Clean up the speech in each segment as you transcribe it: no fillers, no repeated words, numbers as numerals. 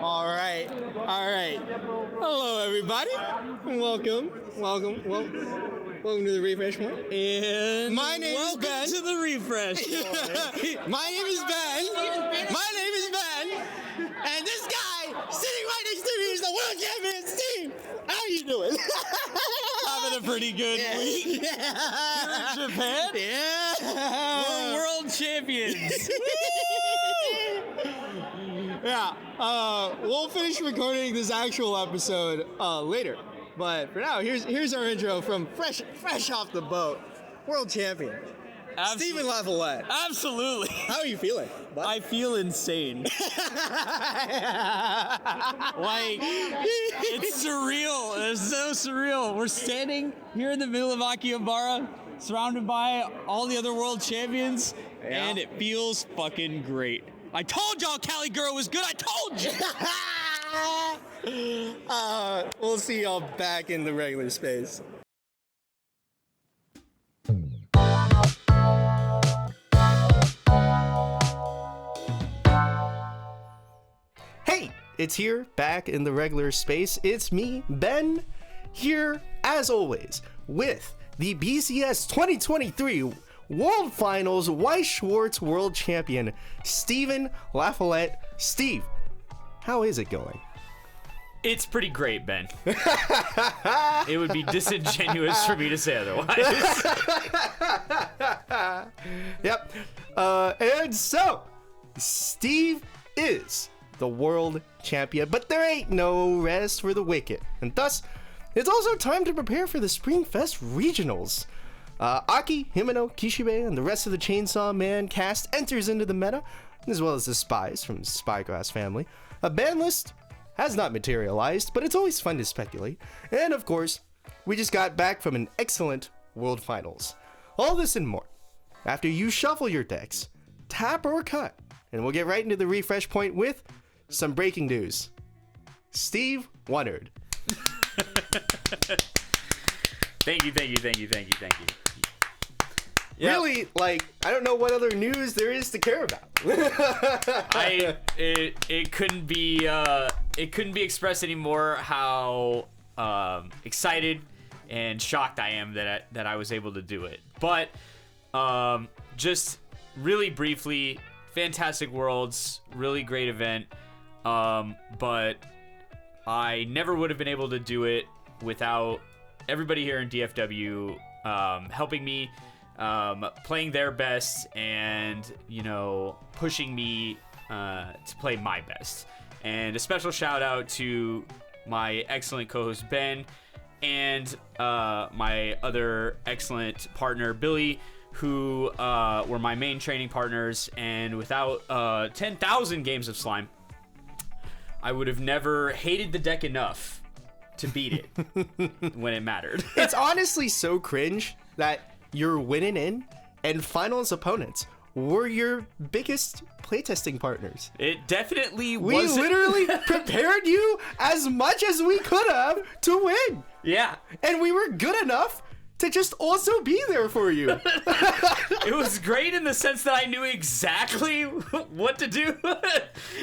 All right. Hello, everybody. Welcome to the refresh point. And my name is Ben. To the refresh. My name is Ben. And this guy sitting right next to me is the world champion, Steve. How are you doing? Having a pretty good week. Yeah. You're in Japan? Yeah. We're world champions. Yeah. We'll finish recording this actual episode later. But for now, here's our intro from fresh off the boat, world champion, Stephen Lafollette. Absolutely. How are you feeling? Bud? I feel insane. Like, it's surreal. It's so surreal. We're standing here in the middle of Akihabara, surrounded by all the other world champions, and it feels fucking great. I told y'all Caligura was good. I told you. We'll see y'all back in the regular space. Hey, it's here, back in the regular space. It's me, Ben, here, as always, with the BCS 2023 World Finals Weiss Schwarz World Champion, Stephen Lafollette. Steve, how is it going? It's pretty great, Ben. It would be disingenuous for me to say otherwise. Yep. And so, Steve is the world champion, but there ain't no rest for the wicked. And thus, it's also time to prepare for the Springfest Regionals. Aki, Himeno, Kishibe, and the rest of the Chainsaw Man cast enters into the meta, as well as the spies from Spyglass family. A ban list has not materialized, but it's always fun to speculate. And of course, we just got back from an excellent World Finals. All this and more after you shuffle your decks, tap or cut, and we'll get right into the refresh point with some breaking news. Steve Wonard. Thank you. Yep. Really, like, I don't know what other news there is to care about. It couldn't be expressed anymore how excited and shocked I am that I was able to do it. But just really briefly, fantastic worlds, really great event. But I never would have been able to do it without everybody here in DFW helping me. Playing their best and, pushing me to play my best. And a special shout out to my excellent co-host Ben and my other excellent partner Billy, who were my main training partners. And without 10,000 games of Slime, I would have never hated the deck enough to beat it when it mattered. It's honestly so cringe that you're winning in, and finals opponents were your biggest playtesting partners. It definitely We wasn't. literally prepared you as much as we could have to win. Yeah. And we were good enough to just also be there for you. It was great in the sense that I knew exactly what to do.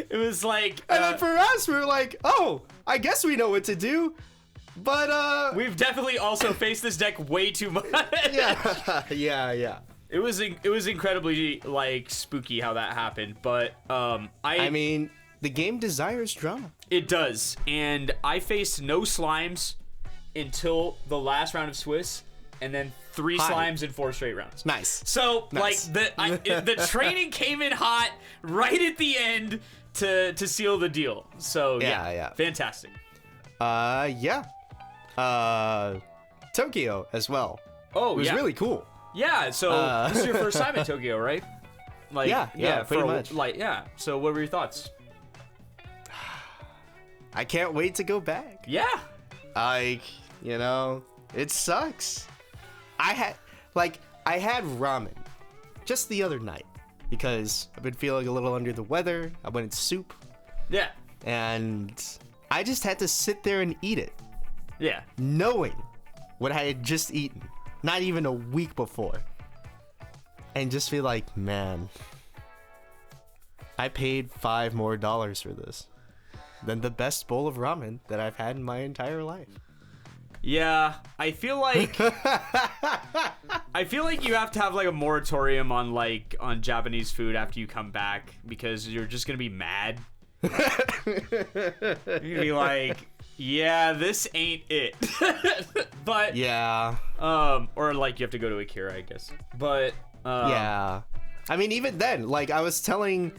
It was like... And then for us, we were like, oh, I guess we know what to do. But, we've definitely also faced this deck way too much. Yeah. It was incredibly, spooky how that happened. But, I mean, the game desires drama. It does. And I faced no slimes until the last round of Swiss, and then 3 slimes in 4 straight rounds. Nice. So, Nice. the training came in hot right at the end to seal the deal. So, yeah. Fantastic. Yeah. Tokyo as well. Oh, it was really cool. Yeah, so this is your first time in Tokyo, right? Yeah, pretty much. So what were your thoughts? I can't wait to go back. Yeah. It sucks. I had ramen just the other night because I've been feeling a little under the weather. I wanted soup. Yeah. And I just had to sit there and eat it. Yeah. Knowing what I had just eaten, not even a week before. And just feel like, man, I paid $5 more for this than the best bowl of ramen that I've had in my entire life. Yeah, I feel like you have to have like a moratorium on Japanese food after you come back, because you're just gonna be mad. You're gonna be like, yeah, this ain't it. But yeah, or like you have to go to Akira, I guess. But yeah, I mean, even then, like I was telling,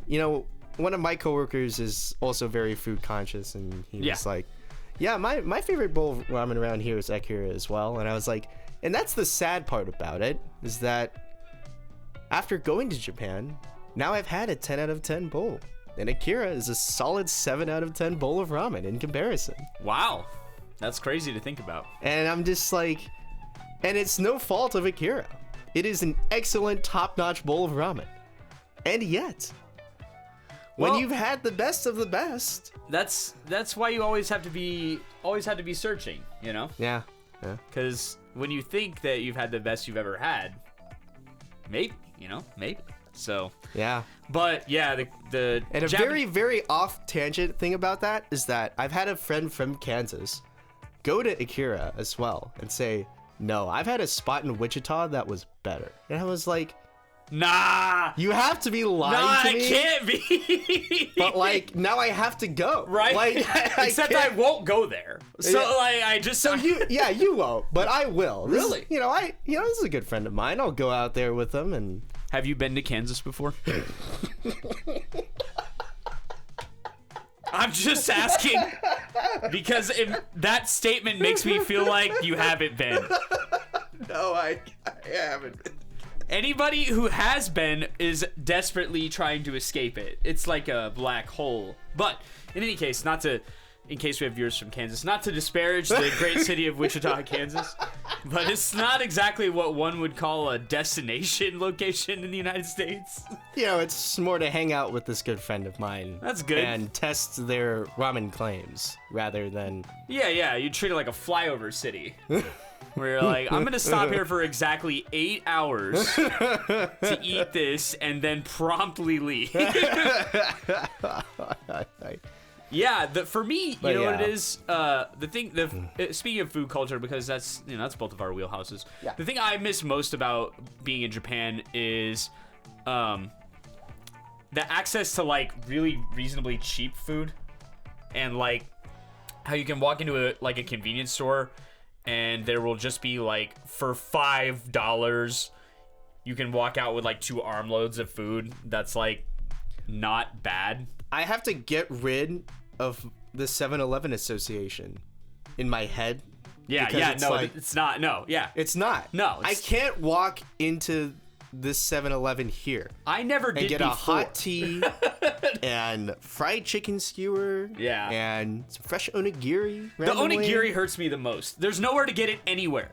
one of my coworkers is also very food conscious, and he was like, yeah, my favorite bowl of ramen around here is Akira as well. And I was like, and that's the sad part about it, is that after going to Japan, now I've had a 10 out of 10 bowl. And Akira is a solid 7 out of 10 bowl of ramen in comparison. Wow. That's crazy to think about. And I'm just like, and it's no fault of Akira. It is an excellent top-notch bowl of ramen. And yet, when you've had the best of the best, that's why you always have to be searching, Yeah. Because when you think that you've had the best you've ever had, maybe. So yeah. But yeah, the and a very, very off tangent thing about that is that I've had a friend from Kansas go to Akira as well and say, no, I've had a spot in Wichita that was better. And I was like, nah, you have to be lying to me. It can't be. But now I have to go. Right? Except I won't go there. So I just you won't, but I will. Really? This is a good friend of mine. I'll go out there with him. And have you been to Kansas before? I'm just asking because that statement makes me feel like you haven't been. No, I haven't been. Anybody who has been is desperately trying to escape it. It's like a black hole. But in any case, in case we have viewers from Kansas, not to disparage the great city of Wichita, Kansas, but it's not exactly what one would call a destination location in the United States. It's more to hang out with this good friend of mine. That's good. And test their ramen claims rather than... Yeah, you treat it like a flyover city. Where you're like, I'm going to stop here for exactly 8 hours to eat this and then promptly leave. Yeah, for me, you know what it is? Speaking of food culture, because that's both of our wheelhouses. Yeah. The thing I miss most about being in Japan is the access to really reasonably cheap food, and how you can walk into a convenience store and there will just be for $5 you can walk out with 2 armloads of food that's not bad. I have to get rid of the 7-Eleven association in my head. It's not. No, yeah. It's not. No. I can't walk into this 7-Eleven here. I never did and get before. A hot tea and fried chicken skewer. Yeah. And some fresh onigiri. The onigiri hurts me the most. There's nowhere to get it anywhere.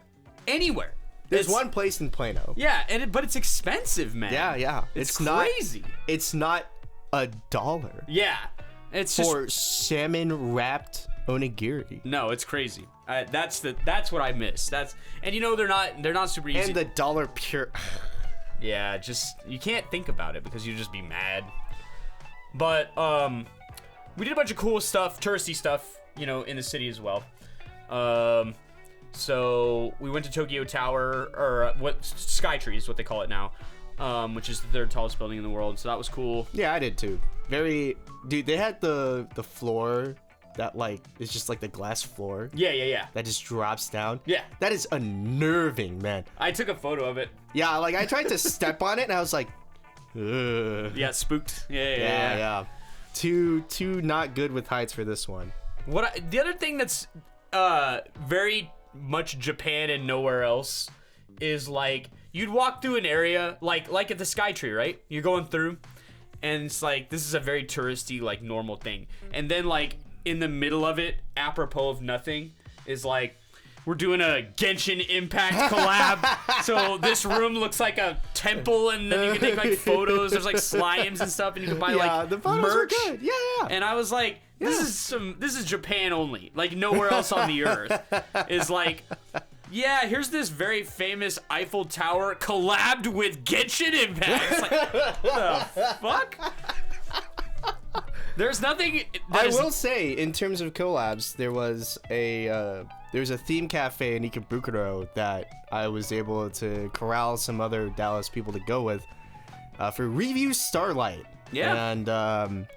There's one place in Plano. Yeah, but it's expensive, man. Yeah. It's crazy. It's not $1. Yeah. It's for salmon wrapped onigiri. No, it's crazy. That's what I miss. They're not super easy. And the dollar pure. Yeah, you can't think about it because you'd just be mad. But we did a bunch of cool stuff, touristy stuff, in the city as well. So we went to Tokyo Tower, or Skytree is what they call it now, which is the 3rd tallest building in the world. So that was cool. Yeah, I did too. Dude, they had the floor that is just the glass floor. Yeah. That just drops down. Yeah. That is unnerving, man. I took a photo of it. Yeah, I tried to step on it and I was like, ugh. Yeah, spooked. Yeah. Too not good with heights for this one. The other thing that's very much Japan and nowhere else is you'd walk through an area like at the Skytree, right? You're going through and it's this is a very touristy normal thing. And then in the middle of it, apropos of nothing, is we're doing a Genshin Impact collab. So this room looks like a temple, and then you can take photos. There's slimes and stuff, and you can buy the photos merch. Are good. Yeah. And I was like, this is Japan only. Nowhere else on the earth is yeah, here's this very famous Eiffel Tower collabed with Genshin Impact. It's like, the fuck? There's nothing. I will say, in terms of collabs, there's a theme cafe in Ikebukuro that I was able to corral some other Dallas people to go with for Review Starlight. Yeah. And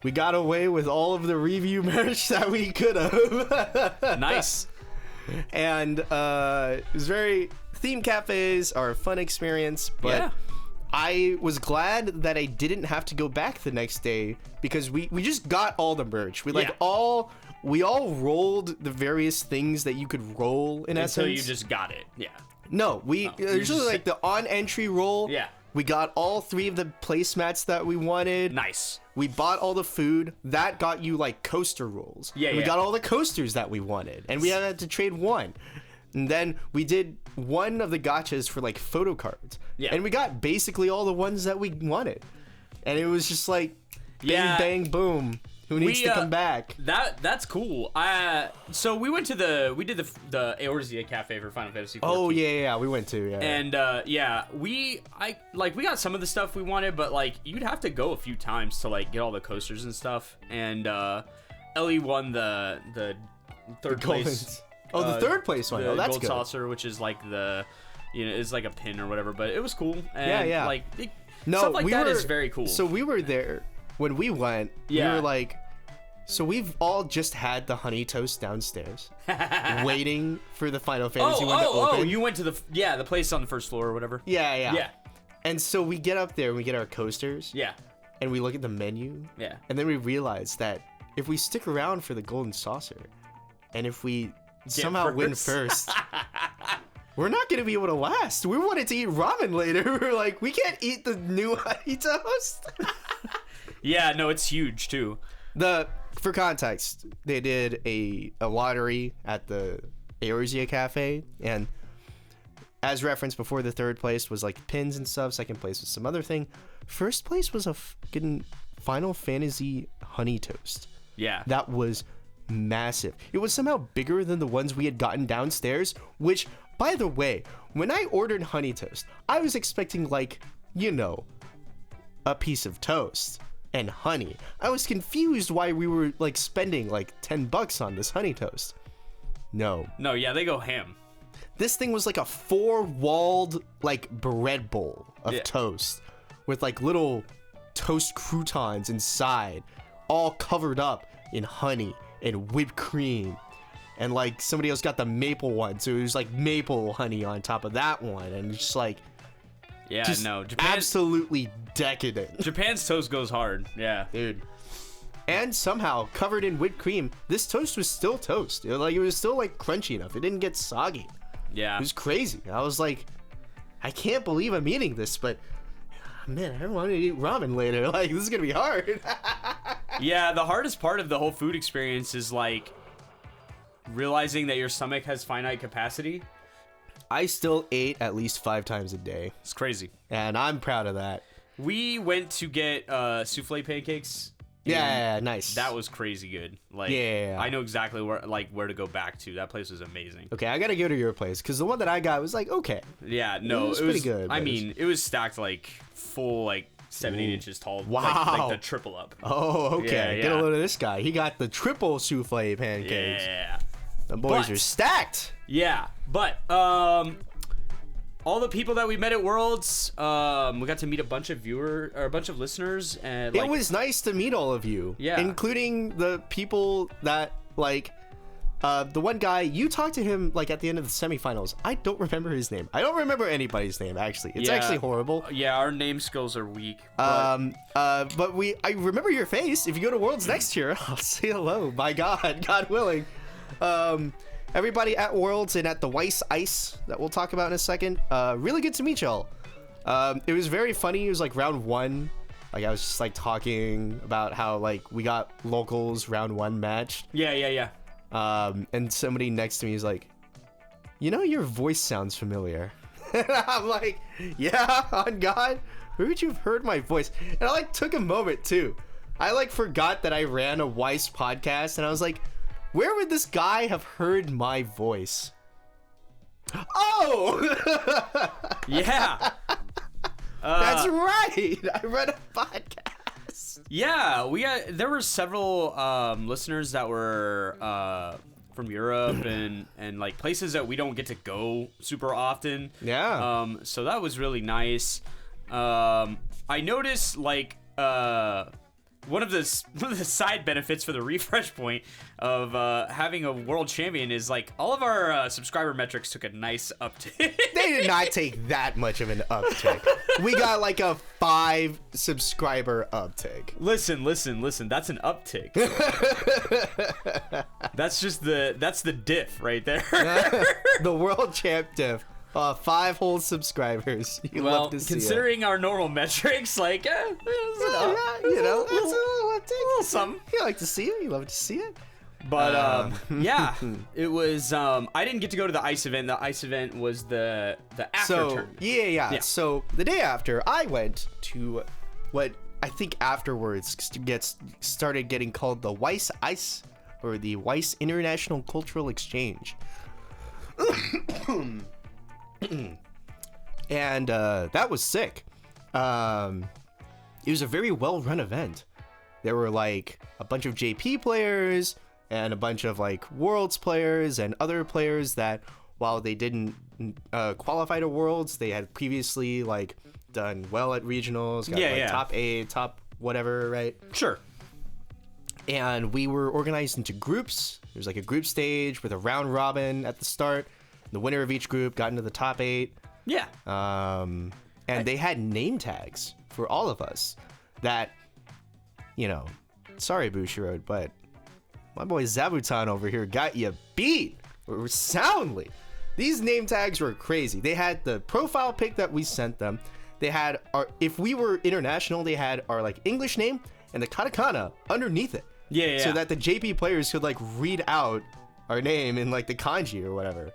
we got away with all of the review merch that we could have. Nice. And it was very. Theme cafes are a fun experience, but. Yeah. I was glad that I didn't have to go back the next day because we just got all the merch. We all rolled the various things that you could roll in essence. Until you just got it. Yeah. No, usually like the on entry roll. Yeah. We got all 3 of the placemats that we wanted. Nice. We bought all the food. That got you like coaster rolls. Yeah, We got all the coasters that we wanted. And we had to trade one. And then we did one of the gachas for like photo cards. Yeah. And we got basically all the ones that we wanted. And it was just like bang, bang, boom. Who needs to come back? That's cool. So we did the Eorzea Cafe for Final Fantasy 14. Oh yeah, we went to, yeah. And we got some of the stuff we wanted, but like you'd have to go a few times to like get all the coasters and stuff. And Ellie won the third place. Oh, the third place one. The Oh, that's gold good. saucer, which is like it's like a pin or whatever, but it was cool. And Yeah. Like stuff like that is very cool. So we were there when we went. Yeah. We were like, so we've all just had the honey toast downstairs, waiting for the Final Fantasy one to open. Oh, you went to the place on the first floor or whatever. Yeah. And so we get up there and we get our coasters. Yeah. And we look at the menu. Yeah. And then we realize that if we stick around for the golden saucer, and if we somehow win first, we're not going to be able to last. We wanted to eat ramen later. We were like, we can't eat the new honey toast. Yeah, no, it's huge too. For context, they did a lottery at the Eorzea Cafe, and as referenced before, the third place was like pins and stuff. Second place was some other thing. First place was a fucking Final Fantasy honey toast. Yeah. That was massive. It was somehow bigger than the ones we had gotten downstairs, which, by the way, when I ordered honey toast, I was expecting like, a piece of toast and honey. I was confused why we were like spending like $10 on this honey toast. No, yeah, they go ham. this thing was like a 4-walled like bread bowl of toast with like little toast croutons inside, all covered up in honey and whipped cream. And like somebody else got the maple one, so it was like maple honey on top of that one, and it's just like, Japan, absolutely decadent. Japan's toast goes hard, dude. And somehow covered in whipped cream, this toast was still toast. It was still like crunchy enough. It didn't get soggy. Yeah, it was crazy. I was like, I can't believe I'm eating this, but man, I want to eat ramen later. Like, this is gonna be hard. Yeah, the hardest part of the whole food experience is like realizing that your stomach has finite capacity. I still ate at least 5 times a day. It's crazy, and I'm proud of that. We went to get souffle pancakes. Yeah, nice. That was crazy good. Like, I know exactly where to go back to. That place was amazing. Okay, I gotta go to your place because the one that I got was like okay. Yeah, no, it was pretty good. I mean, it was stacked like full, like 7-8 inches tall. Wow, like the triple up. Oh, okay. Yeah. Get a load of this guy. He got the triple souffle pancakes. Yeah, the boys are stacked. Yeah, but all the people that we met at Worlds, we got to meet a bunch of listeners, and it was nice to meet all of you. Yeah, including the people that like the one guy you talked to him like at the end of the semifinals. I don't remember his name. I don't remember anybody's name actually. It's actually horrible. Yeah, our name skills are weak. But I remember your face. If you go to Worlds next year, I'll say hello. My God willing. Everybody at Worlds and at the Weiss ICE that we'll talk about in a second. Really good to meet y'all. It was very funny. It was like round 1. Like I was just like talking about how like we got locals round 1 matched. Yeah. And somebody next to me is like, your voice sounds familiar. And I'm like, yeah, on God, where would you have heard my voice? And I like took a moment too. I like forgot that I ran a Weiss podcast, and I was like, where would this guy have heard my voice? Oh! Yeah. That's right. I read a podcast. Yeah, there were several listeners that were from Europe and like places that we don't get to go super often. Yeah. So that was really nice. I noticed like one of the side benefits for the refresh point of having a world champion is like all of our subscriber metrics took a nice uptick. They did not take that much of an uptick. We got like a 5 subscriber uptick. Listen. That's an uptick. That's the diff right there. The world champ diff. 5 whole subscribers. You love to see considering our normal metrics, like, it's you know, it's a little uptick. a little something. You like to see it. You love to see it. But yeah, it was. I didn't get to go to the ICE event. The ICE event was the after tournament. Yeah. So the day after, I went to what I think afterwards started getting called the Weiss ICE, or the Weiss International Cultural Exchange. And that was sick. It was a very well-run event. There were like a bunch of JP players and a bunch of like Worlds players and other players that, while they didn't qualify to Worlds, they had previously like done well at regionals, got top 8, top whatever, right? Sure. And we were organized into groups. There was like a group stage with a round robin at the start. The winner of each group got into the top 8. Yeah. And they had name tags for all of us that, you know, sorry, Bushiroad, but my boy Zabuton over here got you beat soundly. These name tags were crazy. They had the profile pic that we sent them. They had if we were international, they had our like English name and the katakana underneath it. Yeah. So that the JP players could like read out our name in like the kanji or whatever.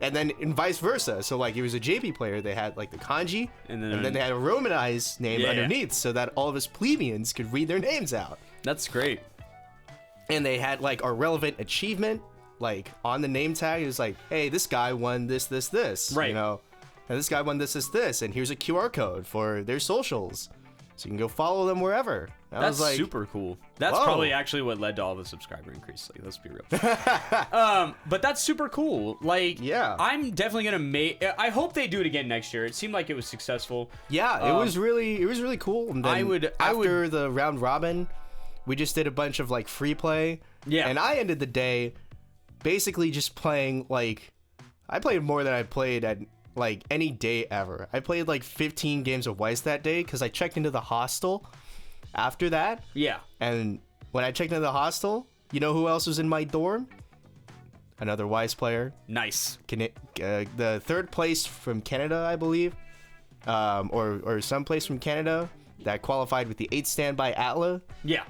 And then and vice versa. So like it was a JP player, they had like the kanji, and then they had a romanized name underneath so that all of us plebeians could read their names out. That's great. And they had like our relevant achievement like on the name tag. It was like, hey, this guy won this, right? You know, and this guy won this, and here's a QR code for their socials, so you can go follow them wherever. That's like, super cool. That's whoa. probably actually what led to all the subscriber increase. Like, let's be real. But that's super cool. Like, yeah, I'm definitely gonna I hope they do it again next year. It seemed like it was successful. Yeah, it was really cool. And then after the round robin, we just did a bunch of like free play. Yeah, and I ended the day basically just playing like I played more than I played at like any day ever. I played like 15 games of Weiss that day because I checked into the hostel after that. Yeah. And when I checked into the hostel, you know who else was in my dorm? Another Weiss player. Nice. The third place from Canada, I believe, or someplace from Canada that qualified with the 8 standby Atla. Yeah.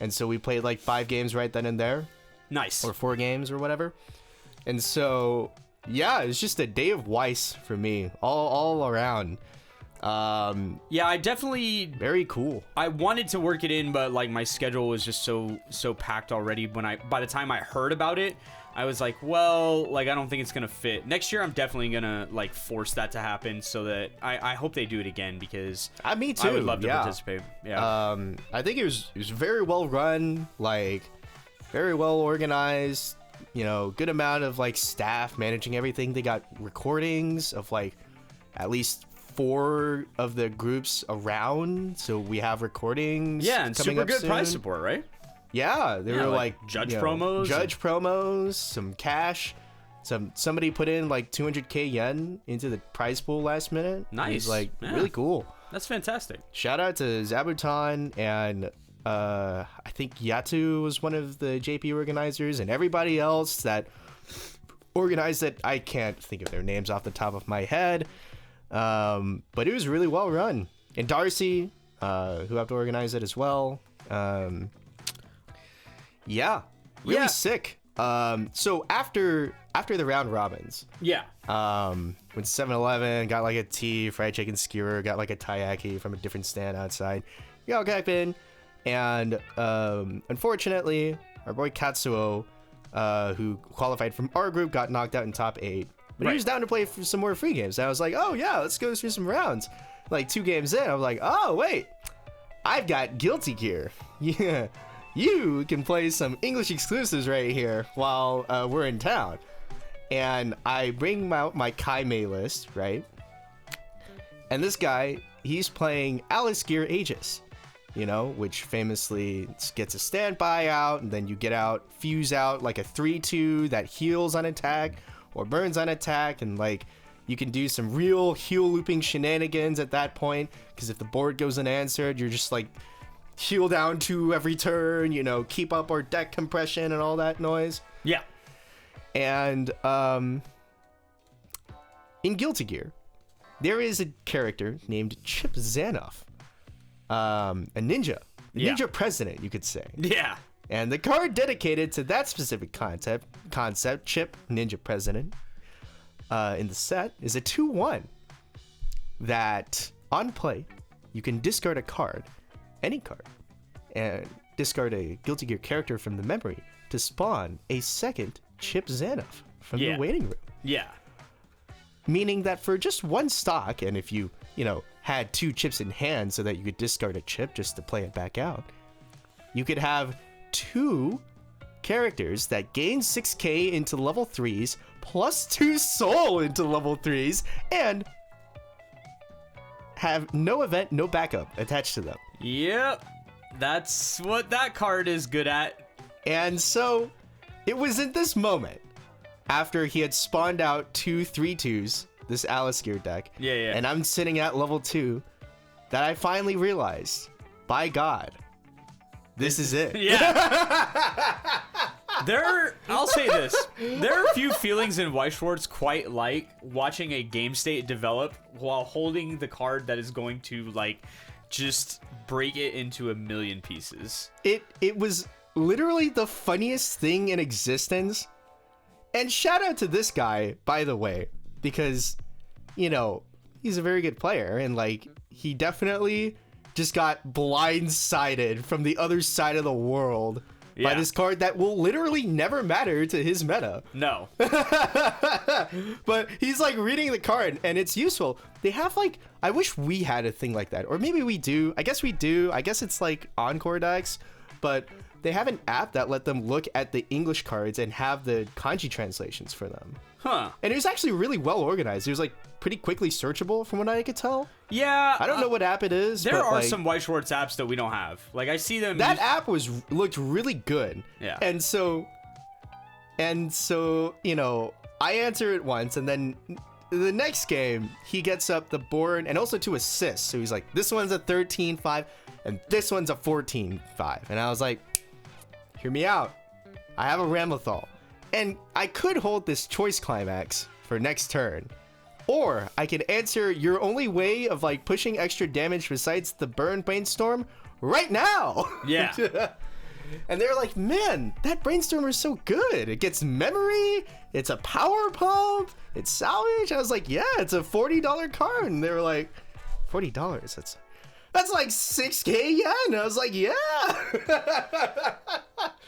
And so we played like 5 games right then and there. Nice. Or 4 games or whatever. And so, yeah, it's just a day of Weiss for me, all around. Yeah, I definitely very cool. I wanted to work it in, but like my schedule was just so packed already. By the time I heard about it, I was like, well, like I don't think it's gonna fit. Next year, I'm definitely gonna like force that to happen, so that I hope they do it again because me too. I would love to participate. Yeah. I think it was very well run, like very well organized. You know, good amount of like staff managing everything. They got recordings of like at least 4 of the groups around, so we have recordings. Yeah, and super good soon. Prize support, right? Yeah, there were like judge promos, some cash. Somebody put in like 200k yen into the prize pool last minute. Nice, it was like really cool. That's fantastic. Shout out to Zabuton and I think Yatu was one of the JP organizers, and everybody else that organized it. I can't think of their names off the top of my head. But it was really well run. And Darcy, who helped organize it as well. Really sick. So after the round robins, went to 7-Eleven, got like a tea, fried chicken skewer, got like a taiyaki from a different stand outside. Got back in, and unfortunately, our boy Katsuo, who qualified from our group, got knocked out in top 8. But he was down to play for some more free games. And I was like, oh yeah, let's go through some rounds. Like 2 games in, I was like, oh wait, I've got Guilty Gear. Yeah, you can play some English exclusives right here while we're in town. And I bring out my Kaimei list, right? And this guy, he's playing Alice Gear Aegis, which famously gets a standby out, and then you get out, fuse out like a 3-2 that heals on attack or burns on attack, and like you can do some real heal looping shenanigans at that point, because if the board goes unanswered, you're just like heal down 2 every turn, keep up our deck compression and all that noise. Yeah. And in Guilty Gear, there is a character named Chip Zanoff, a ninja president, you could say. Yeah. And the card dedicated to that specific concept, Chip Ninja President, in the set is a 2/1 that on play you can discard a card, any card, and discard a Guilty Gear character from the memory to spawn a second Chip Zanoff from the waiting room. Yeah. Meaning that for just 1 stock, and if you, had 2 chips in hand so that you could discard a chip just to play it back out, you could have 2 characters that gain 6k into level 3s plus 2 soul into level 3s and have no event, no backup attached to them. Yep. That's what that card is good at. And so it was at this moment, after he had spawned out 2 3/2s, this Alice Gear deck, and I'm sitting at level 2, that I finally realized, by God, this is it. Yeah. I'll say this. There are a few feelings in Weiss Schwarz quite like watching a game state develop while holding the card that is going to, like, just break it into a million pieces. It was literally the funniest thing in existence. And shout out to this guy, by the way, because, he's a very good player, and like he definitely just got blindsided from the other side of the world by this card that will literally never matter to his meta. No. But he's like reading the card and it's useful. They have like, I wish we had a thing like that, or maybe we do. I guess we do. I guess it's like Encore decks, but they have an app that let them look at the English cards and have the kanji translations for them. Huh. And it was actually really well organized. It was like pretty quickly searchable from what I could tell. Yeah. I don't know what app it is. There but are like, some Weiss Schwarz apps that we don't have. Like I see them. That app looked really good. Yeah. And so, I answer it once, and then the next game he gets up the board and also 2 assists. So he's like, this one's a 13-5 and this one's a 14-5. And I was like, hear me out. I have a Ramlethal, and I could hold this choice climax for next turn, or I could answer your only way of like pushing extra damage besides the burn brainstorm right now. Yeah. And they're like, man, that brainstormer is so good. It gets memory, it's a power pump, it's salvage. I was like, yeah, it's a $40 card. And they were like, $40, that's like 6k yen. I was like, yeah.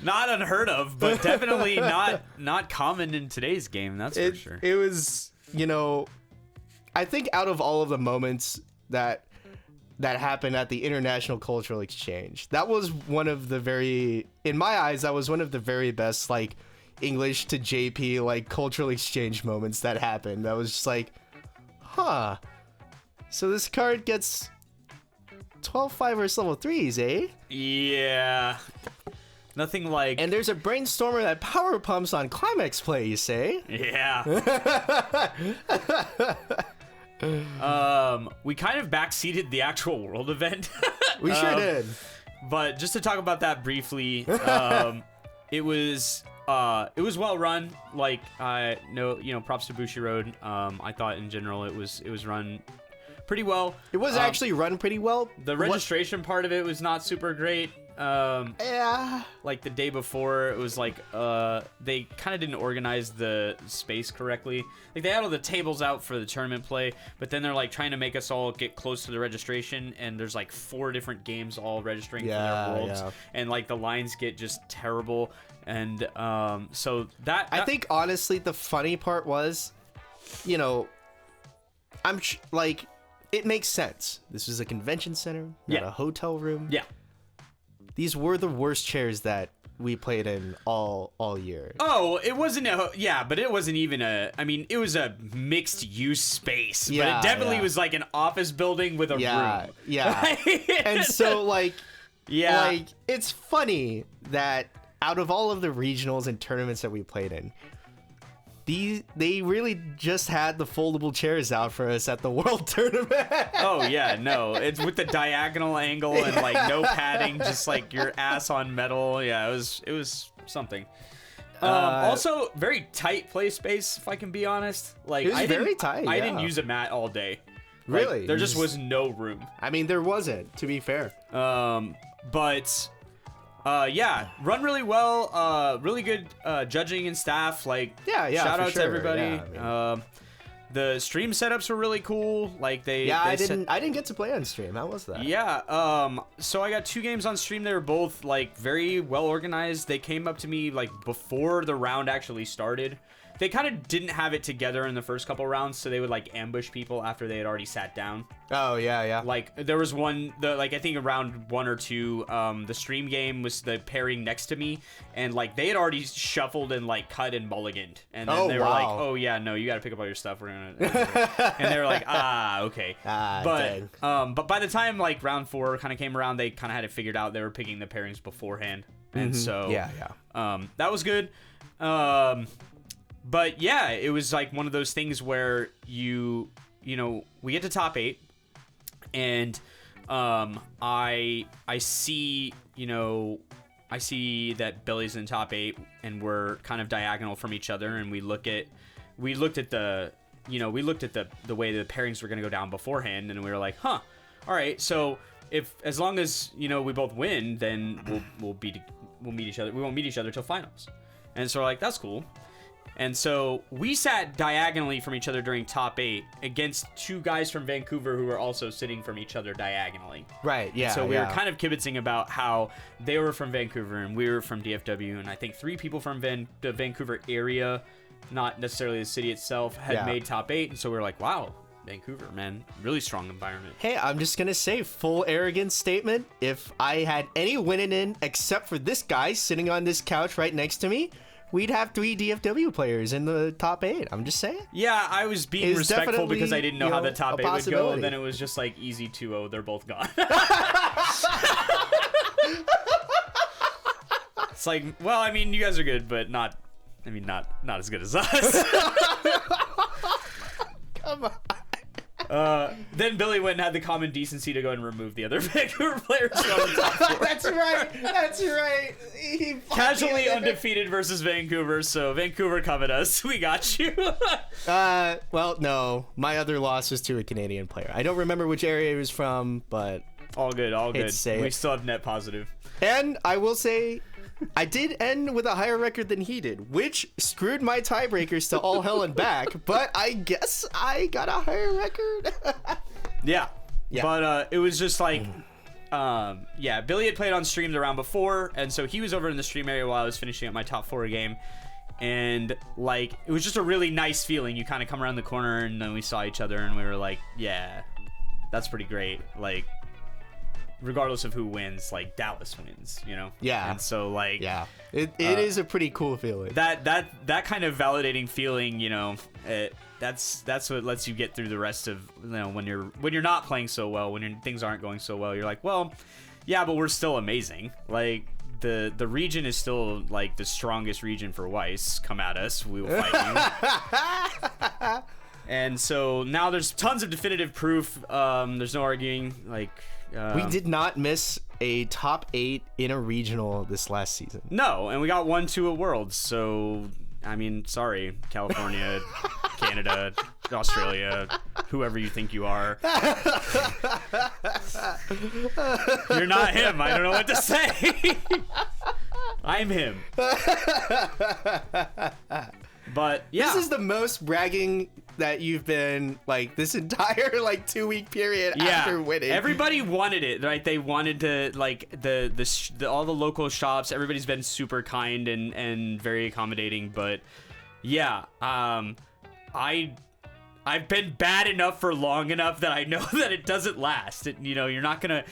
Not unheard of, but definitely not common in today's game, that's for sure. It was, I think out of all of the moments that happened at the International Cultural Exchange, that was one of the in my eyes, that was one of the very best, like, English to JP, like, cultural exchange moments that happened. That was just like, huh. So this card gets 12-5 versus level 3s, eh? Yeah. Nothing like... And there's a brainstormer that power pumps on climax play, you say? Yeah. We kind of backseated the actual world event. We sure did. But just to talk about that briefly, it was well run. Like, props to Bushi Road. I thought in general it was run pretty well. It was actually run pretty well. The registration part of it was not super great. Yeah. Like the day before, it was like they kind of didn't organize the space correctly. Like they had all the tables out for the tournament play, but then they're like trying to make us all get close to the registration, and there's like 4 different games all registering for their worlds, and like the lines get just terrible. And so that I think honestly the funny part was you know, like, it makes sense. This is a convention center, not a hotel room. Yeah. These were the worst chairs that we played in all year. Oh, it wasn't but it wasn't even I mean, it was a mixed use space, but it definitely was like an office building with a room. Yeah. And so like it's funny that out of all of the regionals and tournaments that we played in, they really just had the foldable chairs out for us at the World Tournament. Oh yeah, no, it's with the diagonal angle and like no padding, just like your ass on metal. Yeah, it was something. Also, very tight play space, if I can be honest. Like it was very tight. I didn't use a mat all day. Really, like, there just was no room. I mean, there wasn't, to be fair. But. Yeah, run really well. Really good judging and staff. Like, shout out to everybody. Yeah, I mean, the stream setups were really cool. Like I didn't get to play on stream. How was that? Yeah. So I got 2 games on stream. They were both like very well organized. They came up to me like before the round actually started. They kind of didn't have it together in the first couple rounds, so they would like ambush people after they had already sat down. Oh yeah. Like there was one, I think around 1 or 2, the stream game was the pairing next to me, and like they had already shuffled and like cut and mulliganed, and then they were like, "Oh yeah, no, you got to pick up all your stuff. We're gonna," and they were like, okay. But by the time like round 4 kind of came around, they kind of had it figured out. They were picking the pairings beforehand, and so that was good. But yeah, it was like one of those things where you know, we get to top 8, and I see, you know, I see that Billy's in top 8, and we're kind of diagonal from each other, and we looked at the way the pairings were gonna go down beforehand, and we were like, all right, so as long as, you know, we both win, then we'll meet each other. We won't meet each other till finals, and so we're like, that's cool. And so we sat diagonally from each other during top 8 against 2 guys from Vancouver who were also sitting from each other diagonally. Right, yeah. And so we were kind of kibitzing about how they were from Vancouver and we were from DFW. And I think 3 people from the Vancouver area, not necessarily the city itself, had made top 8. And so we were like, wow, Vancouver, man, really strong environment. Hey, I'm just going to say, full arrogance statement. If I had any winning in except for this guy sitting on this couch right next to me, we'd have 3 DFW players in the top 8. I'm just saying. Yeah, I was being respectful because I didn't know how the top 8 would go, and then it was just like easy 2-0. They're both gone. It's like, well, I mean, you guys are good, but not as good as us. Come on. Then Billy went and had the common decency to go and remove the other Vancouver players from the top 4. That's right. Casually undefeated versus Vancouver, so Vancouver covered us. We got you. Well, no. My other loss was to a Canadian player. I don't remember which area he was from, but... All good. We still have net positive. And I will say, I did end with a higher record than he did, which screwed my tiebreakers to all hell and back, but I guess I got a higher record. Yeah. But it was just like, Billy had played on stream the round before, and so he was over in the stream area while I was finishing up my top 4 game. And like, it was just a really nice feeling. You kind of come around the corner and then we saw each other and we were like, yeah, that's pretty great. Like, regardless of who wins, like Dallas wins, you know? Yeah. And so like, it is a pretty cool feeling. That kind of validating feeling, you know, that's what lets you get through the rest of, you know, when you're not playing so well, when things aren't going so well, you're like, well, yeah, but we're still amazing. Like the region is still like the strongest region for Weiss. Come at us, we will fight you. And so now there's tons of definitive proof. There's no arguing. Like, we did not miss a top 8 in a regional this last season. No, and we got 1-2 at Worlds. So, I mean, sorry, California, Canada, Australia, whoever you think you are. You're not him. I don't know what to say. I'm him. But yeah, this is the most bragging that you've been like this entire like 2-week period after winning. Everybody wanted it, right? They wanted to like all the local shops. Everybody's been super kind and very accommodating. But yeah, I I've been bad enough for long enough that I know that it doesn't last. You're not gonna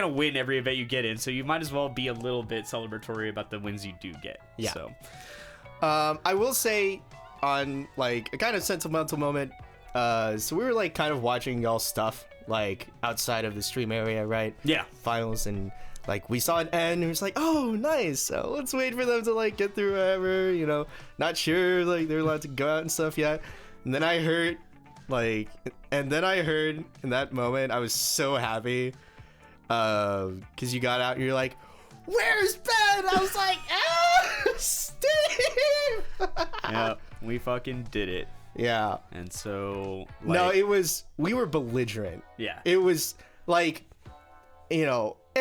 win every event you get in, so you might as well be a little bit celebratory about the wins you do get. Yeah. So, I will say, on like a kind of sentimental moment, so we were like kind of watching y'all stuff like outside of the stream area, right? Yeah. Finals, and like we saw an end, and it was like, oh, nice. So let's wait for them to like get through whatever, not sure like they're allowed to go out and stuff yet. And then I heard in that moment, I was so happy, because you got out and you're like, where's Ben? I was like, Steve! Yeah, we fucking did it. Yeah. And so, no, we were belligerent. Yeah. It was like, and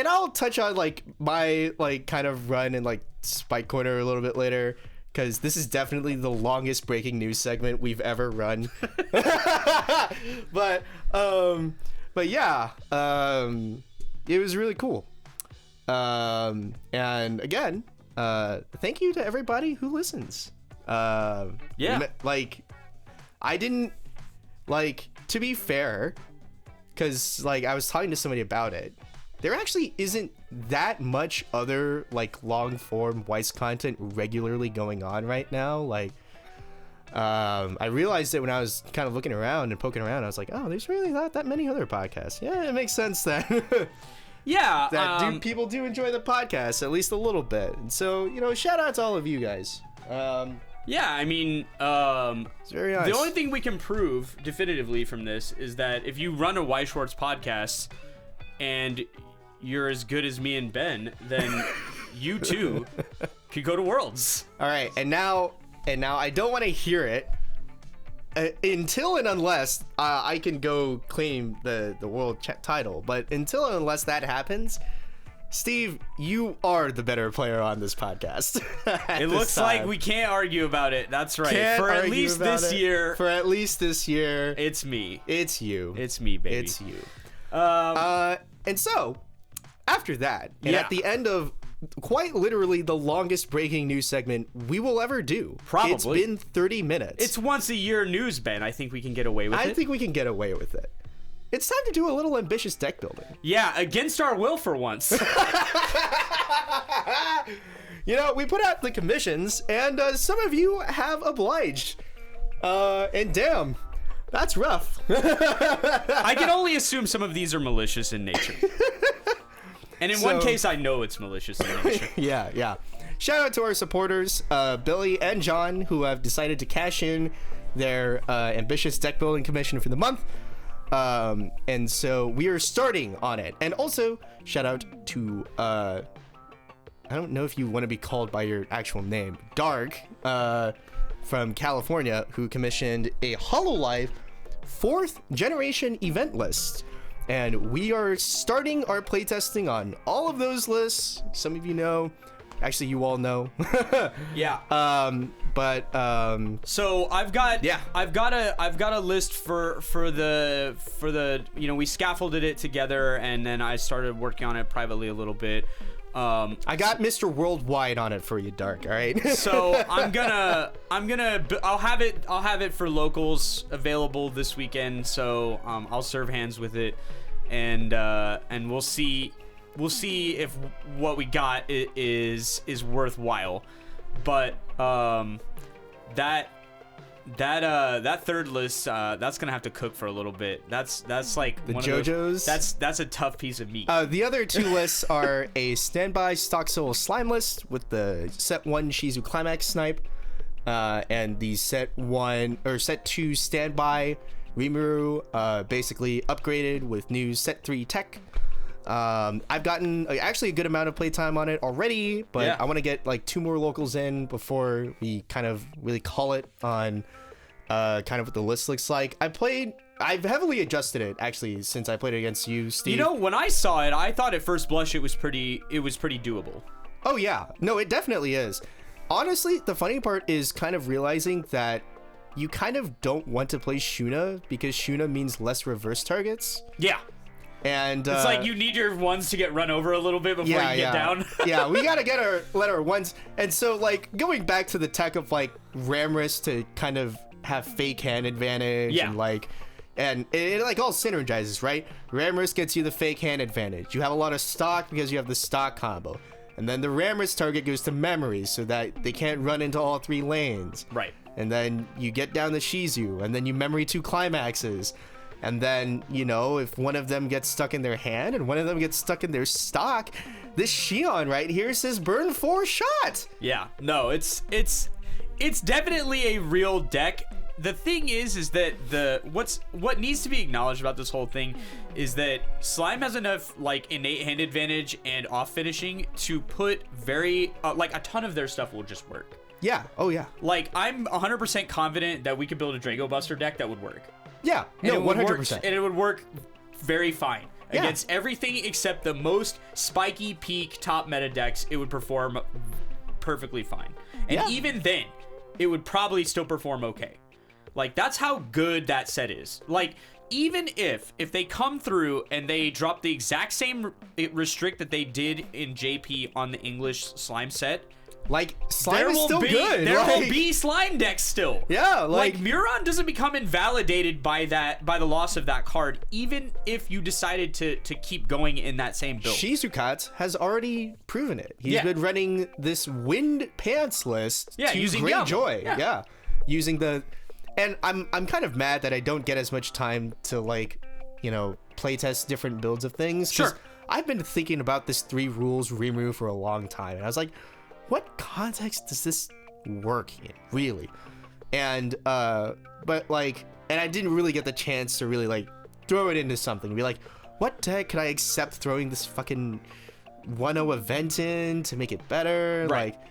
I'll touch on like my like kind of run in like Spike Corner a little bit later, because this is definitely the longest breaking news segment we've ever run. but yeah, it was really cool. And again, thank you to everybody who listens. Yeah. Like, I didn't, like, to be fair, because like I was talking to somebody about it, there actually isn't that much other like long form Weiss content regularly going on right now. Like, I realized it when I was kind of looking around and poking around. I was like, oh, there's really not that many other podcasts. Yeah, it makes sense that yeah, that people do enjoy the podcast at least a little bit. And so, shout out to all of you guys. Yeah, I mean, It's very nice. The only thing we can prove definitively from this is that if you run a Weiss Schwarz podcast and you're as good as me and Ben, then you too could go to Worlds. All right, and now I don't want to hear it until and unless I can go claim the world title. But until and unless that happens, Steve, you are the better player on this podcast. It looks like we can't argue about it. That's right. For at least this year. For at least this year. It's me. It's you. It's me, baby. It's you. And so, after that, and at the end of quite literally the longest breaking news segment we will ever do. Probably. It's been 30 minutes. It's once a year news, Ben. I think we can get away with it. I think we can get away with it. It's time to do a little ambitious deck building. Yeah, against our will for once. We put out the commissions, and some of you have obliged. And damn, that's rough. I can only assume some of these are malicious in nature. And in one case, I know it's malicious in nature. Yeah. Shout out to our supporters, Billy and John, who have decided to cash in their ambitious deck building commission for the month. And so we are starting on it. And also, shout out to, I don't know if you want to be called by your actual name, Dark, from California, who commissioned a HoloLive 4th generation event list. And we are starting our playtesting on all of those lists. Some of you know. Actually, you all know. Yeah. So I've got a list for the we scaffolded it together, and then I started working on it privately a little bit. I got Mr. Worldwide on it for you, Dark. All right. So I'll have it for locals available this weekend. So I'll serve hands with it, and we'll see if what we got is worthwhile. But that third list, that's gonna have to cook for a little bit. That's like the JoJo's. That's a tough piece of meat. The other two lists are a standby stock soul slime list with the set 1 Shizu Climax snipe, and the set 2 standby Rimuru, basically upgraded with new set 3 tech. I've gotten actually a good amount of playtime on it already, but yeah. I want to get like 2 more locals in before we kind of really call it on kind of what the list looks like. I've heavily adjusted it actually since I played it against you, Steve. When I saw it, I thought at first blush it was pretty doable. Oh yeah, no, it definitely is. Honestly, the funny part is kind of realizing that you kind of don't want to play Shuna because Shuna means less reverse targets. Yeah. And it's like you need your ones to get run over a little bit before you get down. Yeah, we gotta let our ones. And so like going back to the tech of like Ramrus to kind of have fake hand advantage. Yeah. And like, and it like all synergizes, right? Ramrus gets you the fake hand advantage. You have a lot of stock because you have the stock combo. And then the Ramrus target goes to memory so that they can't run into all 3 lanes. Right. And then you get down the Shizu, and then you memory 2 climaxes. And then, you know, if one of them gets stuck in their hand and one of them gets stuck in their stock, this Xion right here says burn 4 shot. Yeah. No, it's definitely a real deck. The thing is that what needs to be acknowledged about this whole thing is that Slime has enough like innate hand advantage and off finishing to put very like a ton of their stuff will just work. Yeah. Oh yeah. Like I'm 100% confident that we could build a Drago Buster deck that would work. Yeah. No, 100%. And it would work very fine against everything except the most spiky peak top meta decks. It would perform perfectly fine, and even then, it would probably still perform okay. Like that's how good that set is. Like even if they come through and they drop the exact same restrict that they did in JP on the English Slime set, like Slime is still good. There will be Slime decks still. Yeah, like Muron doesn't become invalidated by the loss of that card, even if you decided to keep going in that same build. Shizukat has already proven it. He's been running this Wind Pants list to using great Yum. joy. Yeah. Using the, and I'm kind of mad that I don't get as much time to like, you know, playtest different builds of things. Sure. I've been thinking about this 3 rules remove for a long time, and I was like, what context does this work in, really? And but like, and I didn't really get the chance to really like throw it into something. Be like, what deck could I accept throwing this fucking 1-0 event in to make it better? Right. Like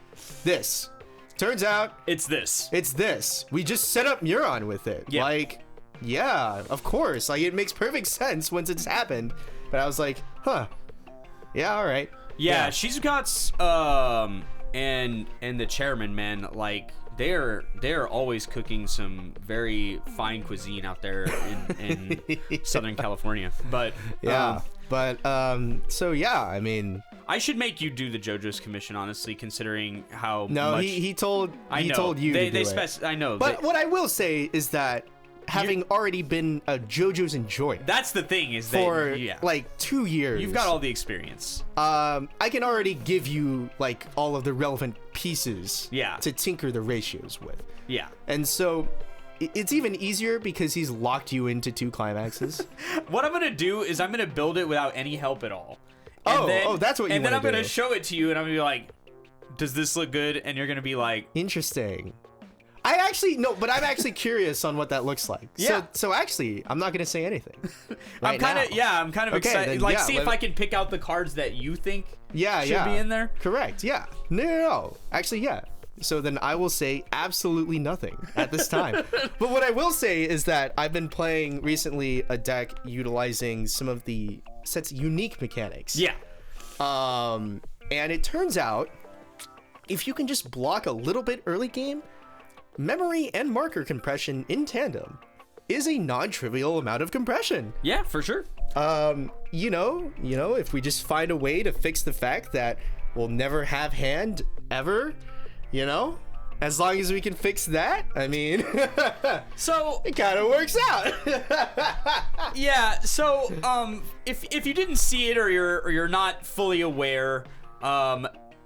this. Turns out It's this. it's this. We just set up Muron with it. Yeah. Like, yeah, of course. Like it makes perfect sense once it's happened. But I was like, huh. Yeah, all right. Yeah, Shizukat's and the chairman, man, like they're always cooking some very fine cuisine out there in Southern California. But so yeah, I mean, I should make you do the JoJo's commission, honestly, considering how no, much he told know. told you they to do it. I know, But what I will say is that having already been a JoJo's enjoyer that's the thing is for that like 2 years, you've got all the experience. I can already give you like all of the relevant pieces to tinker the ratios with. Yeah. And so it's even easier because he's locked you into 2 climaxes. What I'm gonna do is I'm gonna build it without any help at all. And that's what you And then wanna I'm gonna do. show it to you, and I'm gonna be like, "Does this look good?" And you're gonna be like, Interesting. I actually no, but I'm actually curious on what that looks like. Yeah. So actually, I'm not gonna say anything. I'm kind of Okay, excited. then, Like, yeah, see if I can pick out the cards that you think should be in there. Correct. Yeah. No. Actually, yeah. So then I will say absolutely nothing at this time. But what I will say is that I've been playing recently a deck utilizing some of the set's unique mechanics. Yeah. And it turns out if you can just block a little bit early game, memory and marker compression in tandem is a non-trivial amount of compression. Yeah, for sure. You know, if we just find a way to fix the fact that we'll never have hand ever, you know, as long as we can fix that, I mean, So it kind of works out. yeah, so if you didn't see it or you're not fully aware,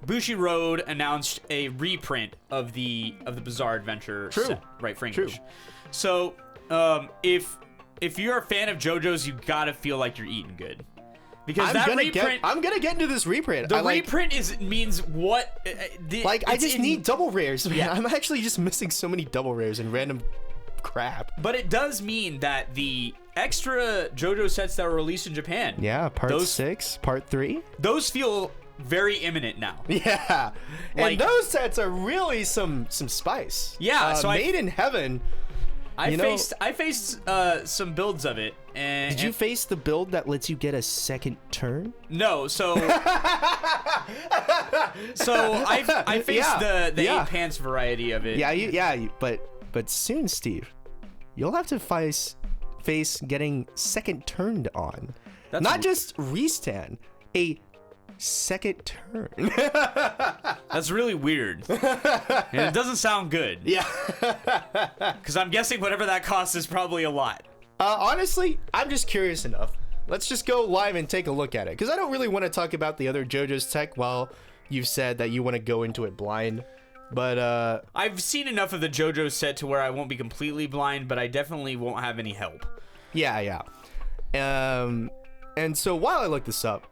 Bushi Road announced a reprint of the Bizarre Adventure set, right, for English. True. So if you're a fan of JoJo's, you gotta feel like you're eating good, because I'm gonna get into this reprint. The reprint means what? I just need double rares, man. I'm actually just missing so many double rares and random crap. But it does mean that the extra JoJo sets that were released in Japan, part 6, part 3, those feel very imminent now. Yeah, and those sets are really some spice. Yeah, so Made in Heaven. I faced some builds of it. And did you face the build that lets you get a second turn? No, so I faced the 8 pants variety of it. But soon, Steve, you'll have to face getting second turned on. Not just restan, a second turn. That's really weird. And it doesn't sound good. Yeah. Because I'm guessing whatever that costs is probably a lot. Honestly, I'm just curious enough. Let's just go live and take a look at it. Because I don't really want to talk about the other JoJo's tech while you've said that you want to go into it blind. But, I've seen enough of the JoJo set to where I won't be completely blind, but I definitely won't have any help. Yeah. And so while I look this up,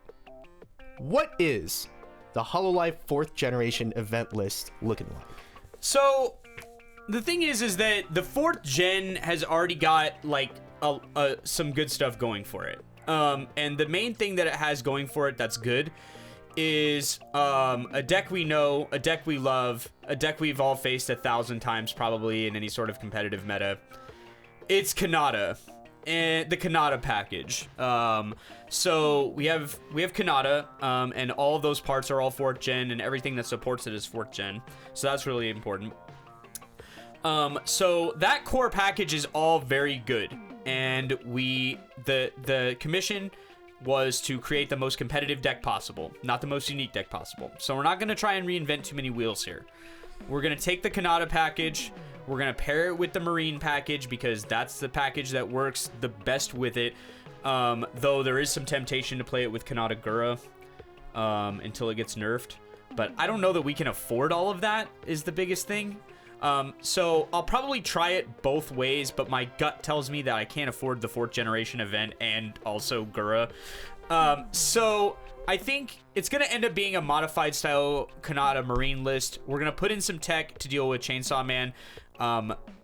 what is the HoloLive 4th generation event list looking like? So, the thing is that the 4th gen has already got, like, some good stuff going for it. And the main thing that it has going for it that's good is a deck we know, a deck we love, a deck we've all faced 1,000 times probably in any sort of competitive meta. It's Kanata. And the Kanata package. So we have Kanata, and all of those parts are all 4th gen, and everything that supports it is 4th gen. So that's really important. So that core package is all very good, and the commission was to create the most competitive deck possible, not the most unique deck possible. So we're not going to try and reinvent too many wheels here. We're going to take the Kanata package. We're going to pair it with the Marine package because that's the package that works the best with it. Though there is some temptation to play it with Kanata Gura until it gets nerfed. But I don't know that we can afford all of that is the biggest thing. So I'll probably try it both ways, but my gut tells me that I can't afford the 4th generation event and also Gura. So I think it's going to end up being a modified style Kanata Marine list. We're going to put in some tech to deal with Chainsaw Man.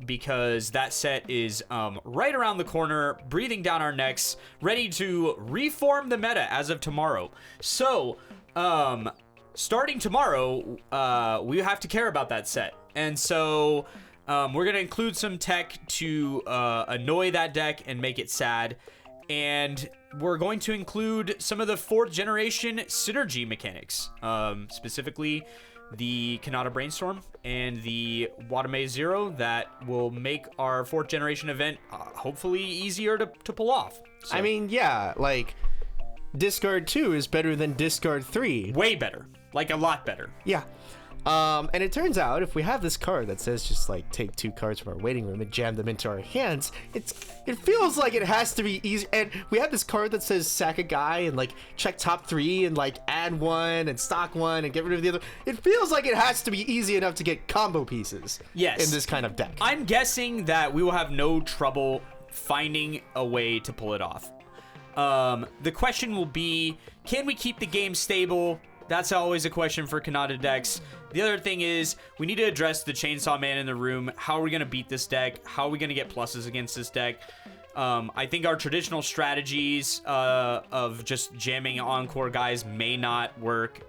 Because that set is right around the corner, breathing down our necks, ready to reform the meta as of tomorrow. So, starting tomorrow, we have to care about that set. And so, we're going to include some tech to annoy that deck and make it sad. And we're going to include some of the 4th generation synergy mechanics, specifically the Kanata Brainstorm and the Watame Zero that will make our 4th generation event hopefully easier to pull off. So, I mean, yeah, like, Discard 2 is better than Discard 3. way better. Like, a lot better. Yeah. And it turns out if we have this card that says just like take 2 cards from our waiting room and jam them into our hands, it feels like it has to be easy. And we have this card that says sack a guy and like check top 3 and like add 1 and stock 1 and get rid of the other. It feels like it has to be easy enough to get combo pieces. Yes. In this kind of deck. I'm guessing that we will have no trouble finding a way to pull it off. The question will be, can we keep the game stable? That's always a question for Kanata decks. The other thing is, we need to address the Chainsaw Man in the room. How are we going to beat this deck? How are we going to get pluses against this deck? I think our traditional strategies of just jamming Encore guys may not work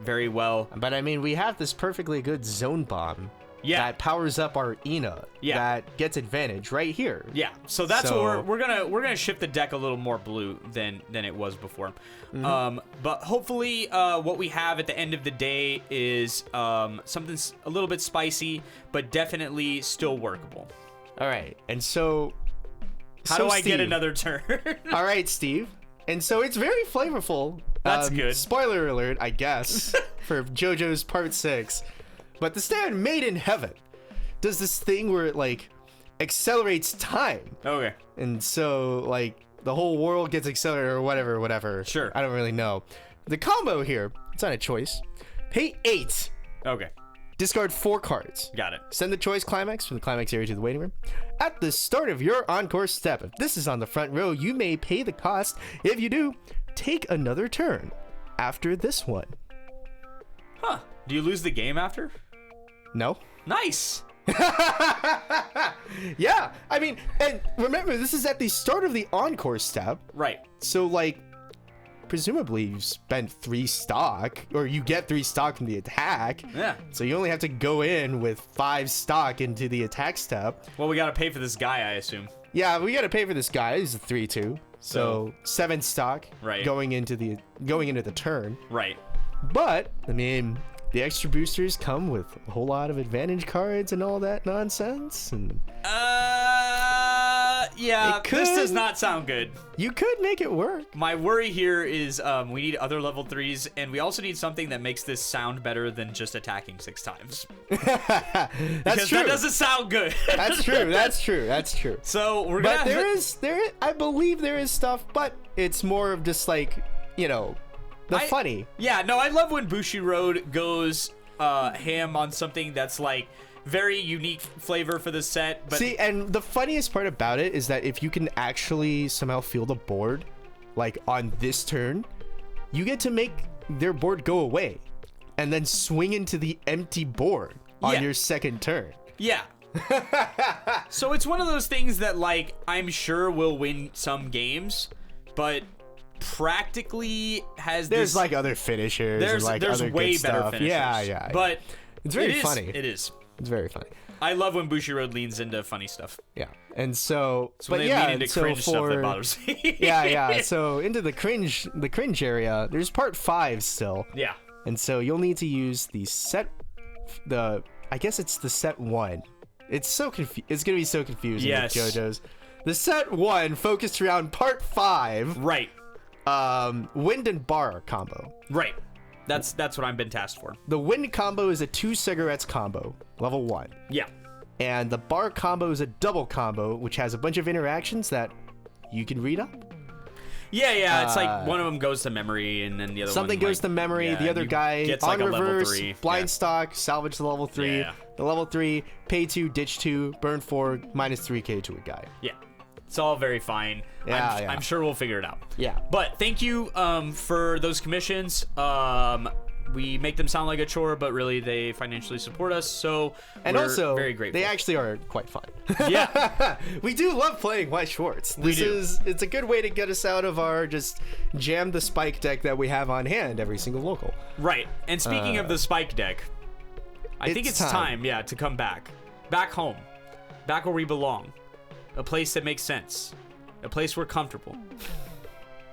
very well. But I mean, we have this perfectly good Zone Bomb. Yeah. That powers up our Ina. Yeah. That gets advantage right here. Yeah. So that's what we're gonna shift the deck a little more blue than it was before. Mm-hmm. But hopefully what we have at the end of the day is something a little bit spicy, but definitely still workable. All right. And so How do I Steve, get another turn? All right, Steve. And so it's very flavorful. That's good. Spoiler alert, I guess, for JoJo's Part 6. But the stand Made in Heaven does this thing where it, like, accelerates time. Okay. And so, like, the whole world gets accelerated or whatever. Sure. I don't really know. The combo here, it's not a choice. Pay 8. Okay. Discard 4 cards. Got it. Send the choice climax from the climax area to the waiting room. At the start of your encore step, if this is on the front row, you may pay the cost. If you do, take another turn after this one. Huh. Do you lose the game after? No? Nice. Yeah, I mean, and remember, this is at the start of the encore step. Right. So, like, presumably you spent 3 stock, or you get 3 stock from the attack. Yeah. So you only have to go in with 5 stock into the attack step. Well, we gotta pay for this guy, I assume. Yeah, we gotta pay for this guy. He's a 3/2. So 7 stock Right. going into the turn. Right. But, I mean, the extra boosters come with a whole lot of advantage cards and all that nonsense. And Yeah, It this does could- not sound good. You could make it work. My worry here is we need other level 3s, and we also need something that makes this sound better than just attacking 6 times. That's Because true. that doesn't sound good. That's true. That's true. That's true. So we're gonna But I believe there is stuff, but it's more of just like, the funny. Yeah, no, I love when Bushiroad goes ham on something that's like very unique flavor for the set. But See, and the funniest part about it is that if you can actually somehow feel the board, like on this turn, you get to make their board go away and then swing into the empty board on Yeah. your second turn. yeah. So it's one of those things that like I'm sure will win some games, but practically has There's this like other finishers. there's and like there's other way good better stuff. finishers. Yeah. But It's very it is- funny. It is. It's very funny. I love when Bushiroad leans into funny stuff. Yeah. And so, So when but they yeah, lean into so cringe stuff that for bothers me. yeah. So into the cringe area, there's part 5 still. Yeah. And so you'll need to use I guess it's the set 1. It's going to be so confusing Yes. with JoJo's. The set 1 focused around part 5, Right. wind and bar combo. Right. That's what I've been tasked for. The wind combo is a 2 cigarettes combo, level 1. Yeah. And the bar combo is a double combo, which has a bunch of interactions that you can read up. Yeah, it's like one of them goes to memory, and then the other Something one, goes like, to memory. yeah, The other you guy gets on like a level reverse, 3. blind Yeah. stock, salvage the level 3. Yeah. The level 3, pay 2, ditch 2, burn 4, minus 3k to a guy. Yeah. It's all very fine. Yeah, I'm sure we'll figure it out. Yeah. But thank you for those commissions. We make them sound like a chore, but really they financially support us, so And we're also, very grateful. they actually are quite fun. Yeah. We do love playing Weiss Schwarz. It's a good way to get us out of our just jam the spike deck that we have on hand every single local. Right. And speaking of the spike deck, I think it's time, to come back. Back home. Back where we belong. A place that makes sense. A place we're comfortable.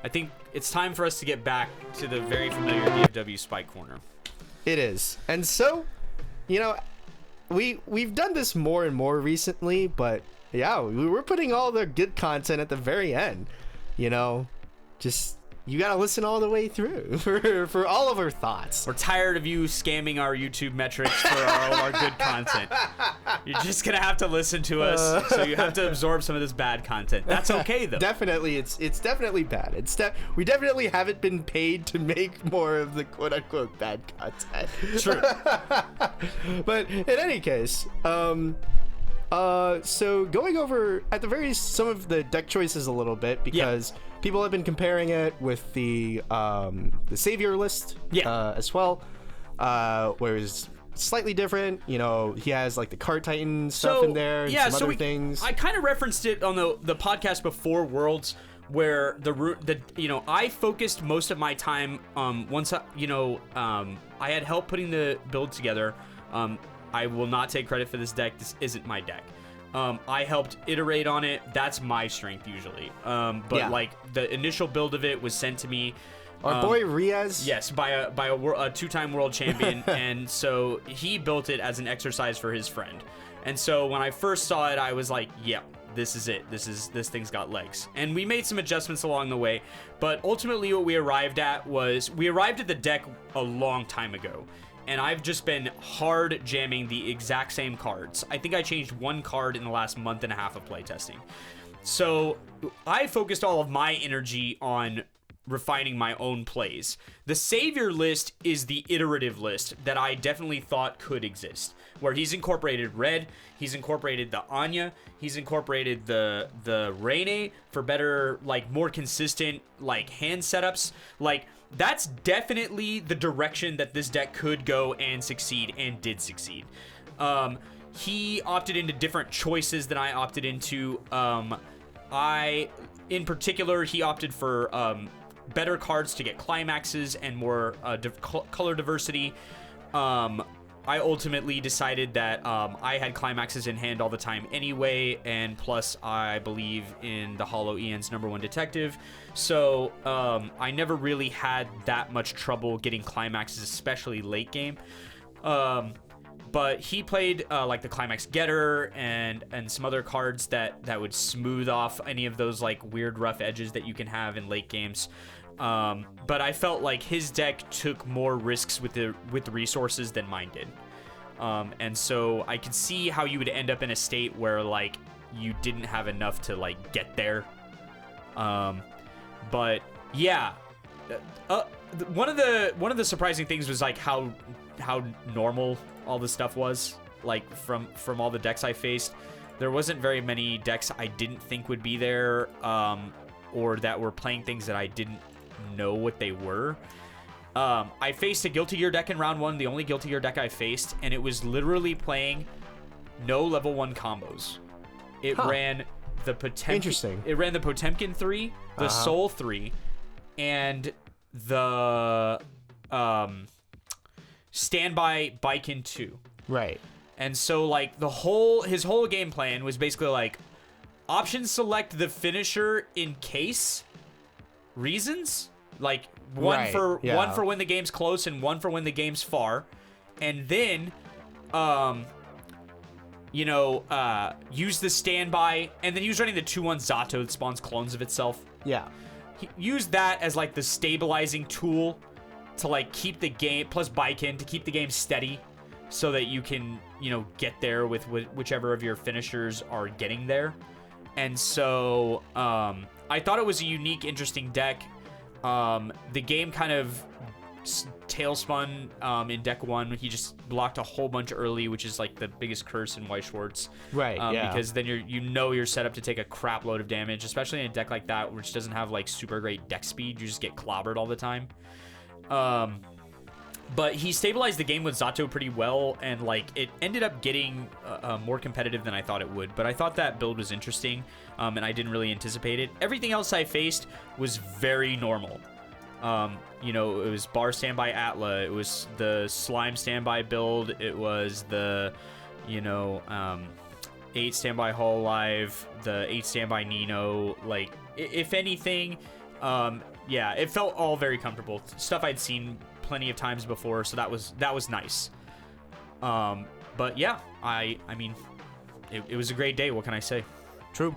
I think it's time for us to get back to the very familiar DFW Spike Corner. It is. And so, we've done this more and more recently, but yeah, we're putting all the good content at the very end. Just you gotta listen all the way through for all of our thoughts. We're tired of you scamming our YouTube metrics for all our good content. You're just gonna have to listen to us, so you have to absorb some of this bad content. That's okay though. Definitely, it's definitely bad. We definitely haven't been paid to make more of the quote unquote bad content. True. But in any case, so going over some of the deck choices a little bit, because people have been comparing it with the savior list as well, where it's slightly different. He has like the card titan stuff in there and some other things. I kind of referenced it on the podcast before Worlds, where I focused most of my time once I had help putting the build together. I will not take credit for this deck. This isn't my deck. I helped iterate on it. That's my strength usually. Like the initial build of it was sent to me. Our boy Riaz. Yes, by a 2-time world champion, and so he built it as an exercise for his friend. And so when I first saw it, I was like, "Yeah, this is it. This thing's got legs." And we made some adjustments along the way, but ultimately what we arrived at the deck a long time ago. And I've just been hard jamming the exact same cards. I think I changed one card in the last month and a half of playtesting. So I focused all of my energy on refining my own plays. The savior list is the iterative list that I definitely thought could exist, where he's incorporated red, he's incorporated the Anya, he's incorporated the Rene for better, like more consistent like hand setups. Like that's definitely the direction that this deck could go and succeed, and did succeed. He opted into different choices than I opted into. In particular, he opted for better cards to get climaxes and more color diversity. I ultimately decided that I had climaxes in hand all the time anyway, and plus I believe in the Hollow Ian's #1 detective, so I never really had that much trouble getting climaxes, especially late game. But he played like the Climax Getter and some other cards that would smooth off any of those like weird rough edges that you can have in late games. But I felt like his deck took more risks with the resources than mine did. And so I could see how you would end up in a state where like you didn't have enough to like get there. But yeah, one of the surprising things was like how normal all the stuff was, like from all the decks I faced. There wasn't very many decks I didn't think would be there, or that were playing things that I didn't know what they were. I faced a Guilty Gear deck in round 1, the only Guilty Gear deck I faced, and it was literally playing no level 1 combos. It ran the Potemkin. Interesting. It ran the Potemkin 3, the Soul 3, and the Standby Baiken 2. Right. And so like his whole game plan was basically like option select the finisher in case reasons, like one for when the game's close and one for when the game's far, and then use the standby, and then he was running the 2/1 Zato that spawns clones of itself. Yeah. He used that as like the stabilizing tool to like keep the game, plus Baiken to keep the game steady so that you can, get there with whichever of your finishers are getting there. And so I thought it was a unique, interesting deck. The game kind of tailspun in deck 1. He just blocked a whole bunch early, which is like the biggest curse in Weiss Schwarz. Right, yeah. Because then you're set up to take a crap load of damage, especially in a deck like that, which doesn't have like super great deck speed. You just get clobbered all the time. But he stabilized the game with Zato pretty well, and like it ended up getting more competitive than I thought it would. But I thought that build was interesting, and I didn't really anticipate it. Everything else I faced was very normal. It was Bar Standby Atla, it was the Slime Standby build, it was the 8 Standby Hololive, the 8 Standby Nino. Like if anything, it felt all very comfortable. Stuff I'd seen plenty of times before, so that was nice. But yeah, I mean it was a great day. What can I say? True.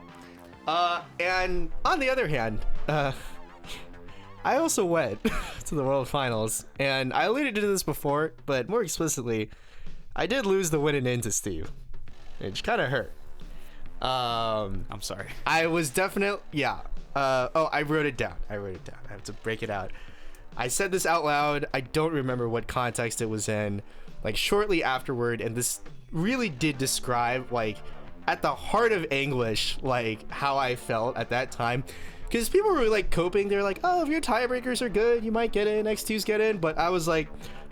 And on the other hand, I also went to the World Finals, and I alluded to this before, but more explicitly, I did lose the win and in to Steve, which kind of hurt. I'm sorry. I was definitely, I wrote it down. I have to break it out. I said this out loud. I don't remember what context it was in, like shortly afterward, and this really did describe, like, at the heart of anguish, like, how I felt at that time. Because people were, like, coping. They were like, oh, if your tiebreakers are good, you might get in, X2s get in. But I was like,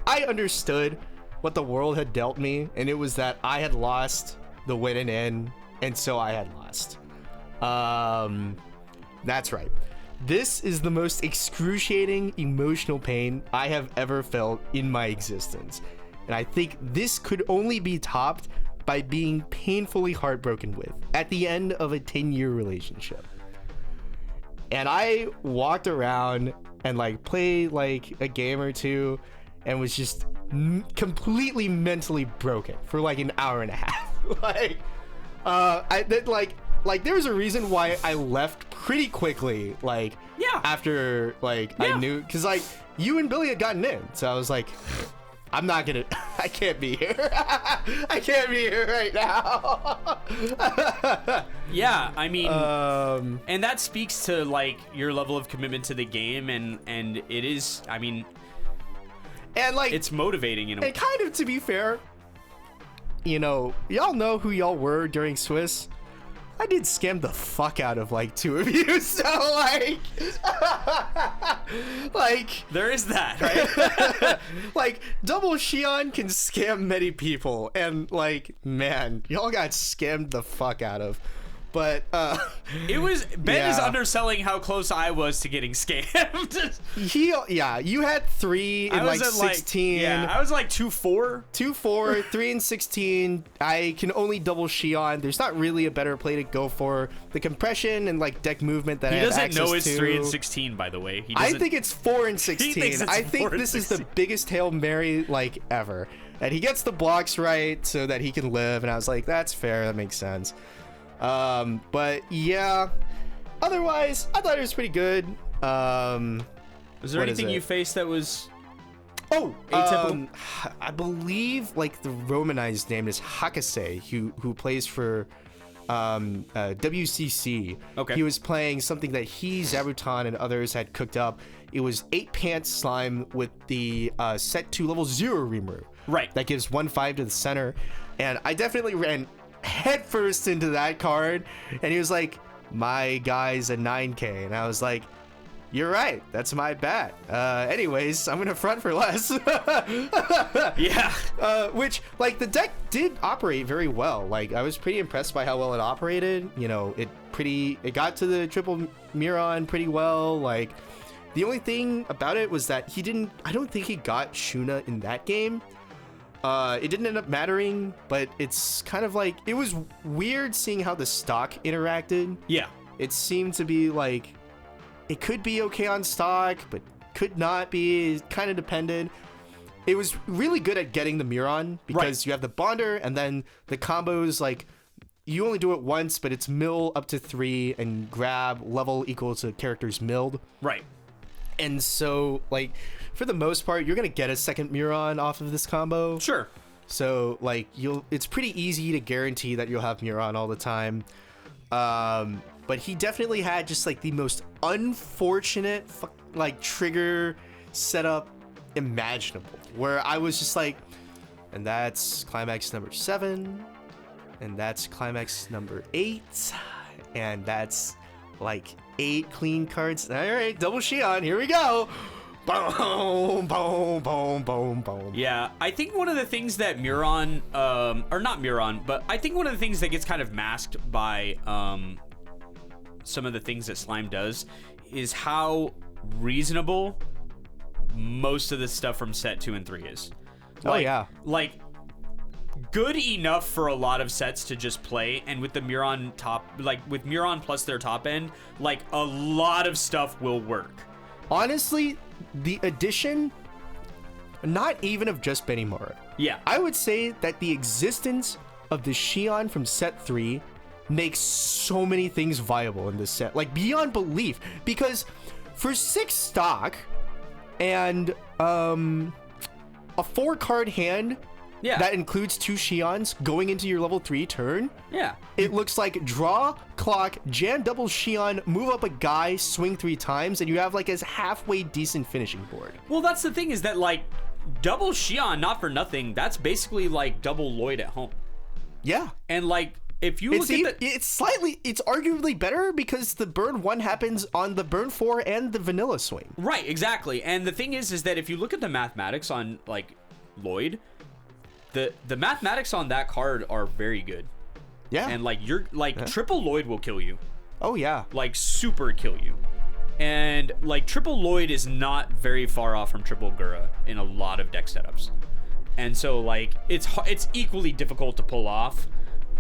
I understood what the world had dealt me, and it was that I had lost the win and in, and so I had lost. That's right. This is the most excruciating emotional pain I have ever felt in my existence. And I think this could only be topped by being painfully heartbroken with at the end of a 10-year relationship. And I walked around and like played like a game or two and was just completely mentally broken for like an hour and a half. There was a reason why I left pretty quickly, after, I knew, because, you and Billy had gotten in, so I was like, I can't be here. I can't be here right now. Yeah, I mean, and that speaks to, your level of commitment to the game, and it is, I mean, and, it's motivating in a way. And kind of, to be fair, y'all know who y'all were during Swiss. I did scam the fuck out of two of you, so there is that, right? Double Shion can scam many people, and man, y'all got scammed the fuck out of. But it was Ben is underselling how close I was to getting scammed. You had 3 in 16. I was 2-4. 2-4, 3 and 16. I can only double Shion. There's not really a better play to go for. The compression and deck movement that I have access to. He doesn't know it's 3 and 16, by the way. I think it's 4 and 16. He thinks it's I think 4 and this 16. is the biggest Hail Mary ever. And he gets the blocks right so that he can live, and I was like, that's fair, that makes sense. But yeah, otherwise, I thought it was pretty good. Was there anything you faced that was atypical? I believe like the romanized name is Hakase, who plays for WCC. Okay. He was playing something that he, Zabuton, and others had cooked up. It was 8 pants slime with the set 2 level 0 Rimuru. Right. That gives 1/5 to the center. And I definitely ran headfirst into that card. And he was like, my guy's a 9k. And I was like, you're right. That's my bet. Anyways, I'm going to front for less. Yeah. Which, like, the deck did operate very well. Like, I was pretty impressed by how well it operated. You know, it got to the triple Miron pretty well. Like, the only thing about it was that I don't think he got Shuna in that game. It didn't end up mattering, but it's kind of like, it was weird seeing how the stock interacted. Yeah. It seemed to be like, it could be okay on stock, but could not be, kind of dependent. It was really good at getting the Miron because you have the Bonder, and then the combos, like, you only do it once, but it's mill up to 3 and grab level equal to characters milled. Right. And so, like, for the most part, you're going to get a second Miron off of this combo. Sure. So, like, it's pretty easy to guarantee that you'll have Miron all the time. But he definitely had just like the most unfortunate like trigger setup imaginable, where I was just like, and that's climax number 7, and that's climax number 8, and that's like 8 clean cards. All right, double Shion, here we go. Boom, boom, boom, boom, boom. Yeah, I think one of the things that Miron, or not Miron, but I think one of the things that gets kind of masked by some of the things that Slime does is how reasonable most of the stuff from set 2 and 3 is. Like, yeah. Like, good enough for a lot of sets to just play, and with the Miron with Miron plus their top end, like, a lot of stuff will work. Honestly, the addition, not even of just Benimaru. Yeah. I would say that the existence of the Shion from set 3 makes so many things viable in this set, like beyond belief, because for 6 stock and a 4-card hand that includes 2 Shions going into your level 3 turn, it looks like draw, clock, jam double Shion, move up a guy, swing 3 times, and you have like a halfway decent finishing board. Well, that's the thing, is that like double Shion, not for nothing, that's basically like double Lloyd at home. Yeah. And like, if you look at it's arguably better because the burn 1 happens on the burn 4 and the vanilla swing. Right, exactly. And the thing is that if you look at the mathematics on like Lloyd, the mathematics on that card are very good. Yeah. And like triple Lloyd will kill you. Oh yeah. Like super kill you. And like triple Lloyd is not very far off from triple Gura in a lot of deck setups. And so like it's equally difficult to pull off.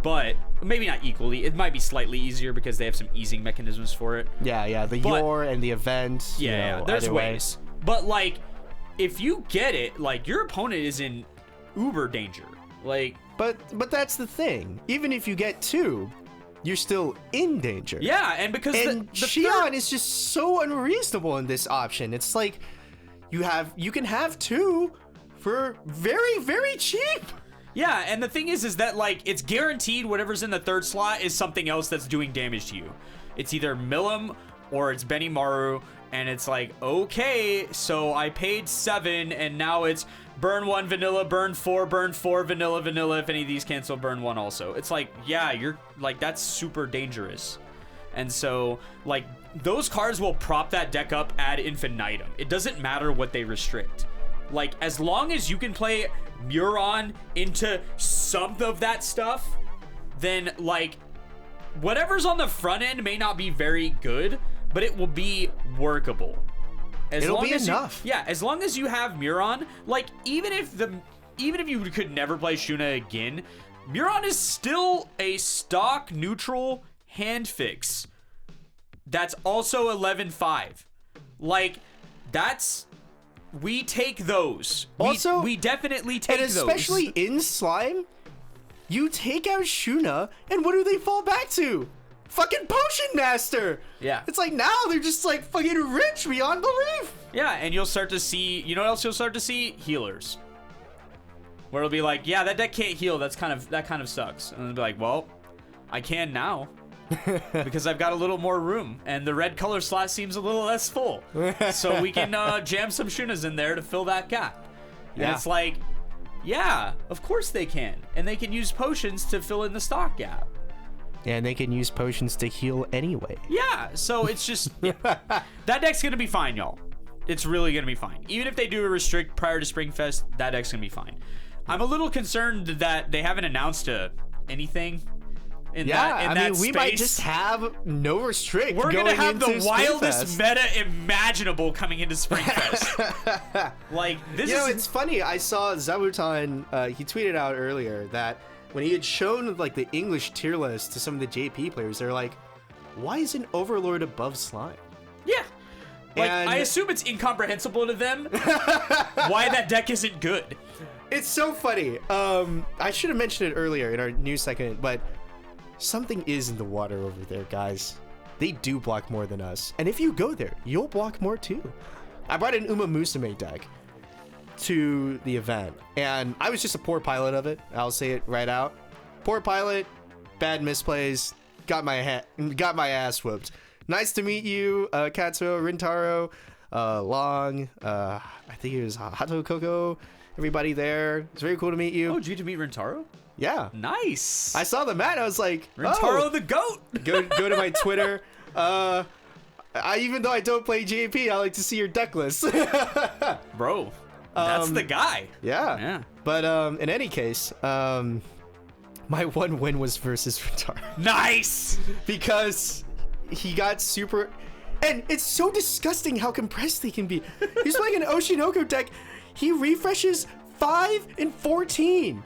But maybe not equally. It might be slightly easier because they have some easing mechanisms for it. Yeah. The Yor and the event. Yeah, there's ways. But like, if you get it, like your opponent is in uber danger. Like, but that's the thing. Even if you get 2, you're still in danger. Yeah, and because the Shion is just so unreasonable in this option. It's like you can have 2 for very, very cheap. Yeah, and the thing is that like it's guaranteed whatever's in the 3rd slot is something else that's doing damage to you. It's either Milim or it's Benimaru, and it's like, okay, so I paid 7 and now it's burn 1 vanilla, burn 4 vanilla. If any of these cancel, burn 1 also. It's like, yeah, you're like, that's super dangerous. And so like those cards will prop that deck up ad infinitum. It doesn't matter what they restrict. Like, as long as you can play Muron into some of that stuff, then, like, whatever's on the front end may not be very good, but it will be workable. It'll be enough. As long as you have Muron, like, even if you could never play Shuna again, Muron is still a stock neutral hand fix. That's also 11-5. Like, that's we take those. Also, we definitely take and those. especially in slime, you take out Shuna, and what do they fall back to? Fucking Potion Master. Yeah. It's like now they're just like fucking rich beyond belief. Yeah, and you'll start to see, you know what else you'll start to see? Healers. Where it'll be like, yeah, that deck can't heal. That kind of sucks. And it'll be like, well, I can now. Because I've got a little more room, and the red color slot seems a little less full. So we can jam some Shunas in there to fill that gap. And Yeah. it's like, yeah, of course they can. And they can use potions to fill in the stock gap. And they can use potions to heal anyway. Yeah, so it's just, that deck's going to be fine, y'all. It's really going to be fine. Even if they do a restrict prior to Springfest, that deck's going to be fine. I'm a little concerned that they haven't announced anything in that we space. might just have no restrict. We're going gonna have the into wildest Springfest. meta imaginable coming into Springfest. Like this is It's funny. I saw Zabuton. He tweeted out earlier that when he had shown like the English tier list to some of the JP players, they're like, "Why isn't Overlord above Slime?" yeah. Like And- I assume it's incomprehensible to them why that deck isn't good. It's so funny. I should have mentioned it earlier in our news segment, but something is in the water over there, guys. They do block more than us, and if you go there, you'll block more too. I brought an Uma Musume deck to the event, and I was just a poor pilot of it. I'll say it right out. Poor pilot, bad misplays, got my ass whooped. Nice to meet you, Katsuo, Rintaro, Long, I think it was Hato Coco, everybody there. It's very cool to meet you. Oh, did you get to meet Rintaro? Yeah. Nice. I saw the mat, I was like, Rintaro oh. the GOAT. Go to my Twitter. Even though I don't play JP, I like to see your deck list. Bro, that's the guy. Yeah. Yeah. But in any case, my one win was versus Rintaro. Nice. Because he got super... And it's so disgusting how compressed they can be. He's playing an Oshinoko deck. He refreshes 5 and 14.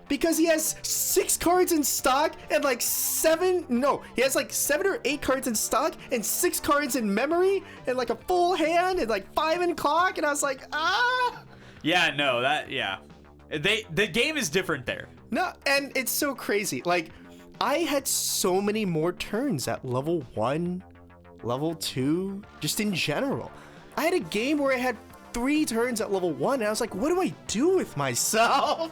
Because he has 6 cards in stock and like 7... No, he has like 7 or 8 cards in stock and 6 cards in memory and like a full hand and like 5 in clock. And I was like, ah! Yeah, no, the game is different there. No, and it's so crazy. Like, I had so many more turns at level 1, level 2, just in general. I had a game where I had 3 turns at level 1, and I was like, what do I do with myself?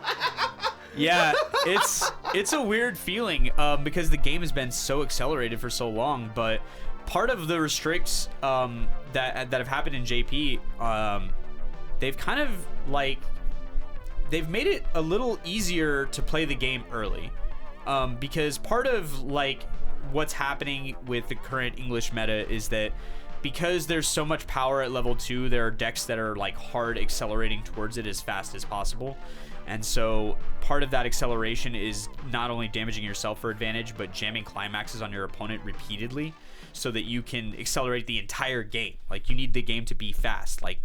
Yeah, it's a weird feeling because the game has been so accelerated for so long, but part of the restricts that have happened in JP, they've kind of like they've made it a little easier to play the game early, because part of like what's happening with the current English meta is that because there's so much power at level 2, there are decks that are like hard accelerating towards it as fast as possible. And so part of that acceleration is not only damaging yourself for advantage, but jamming climaxes on your opponent repeatedly so that you can accelerate the entire game. Like, you need the game to be fast, like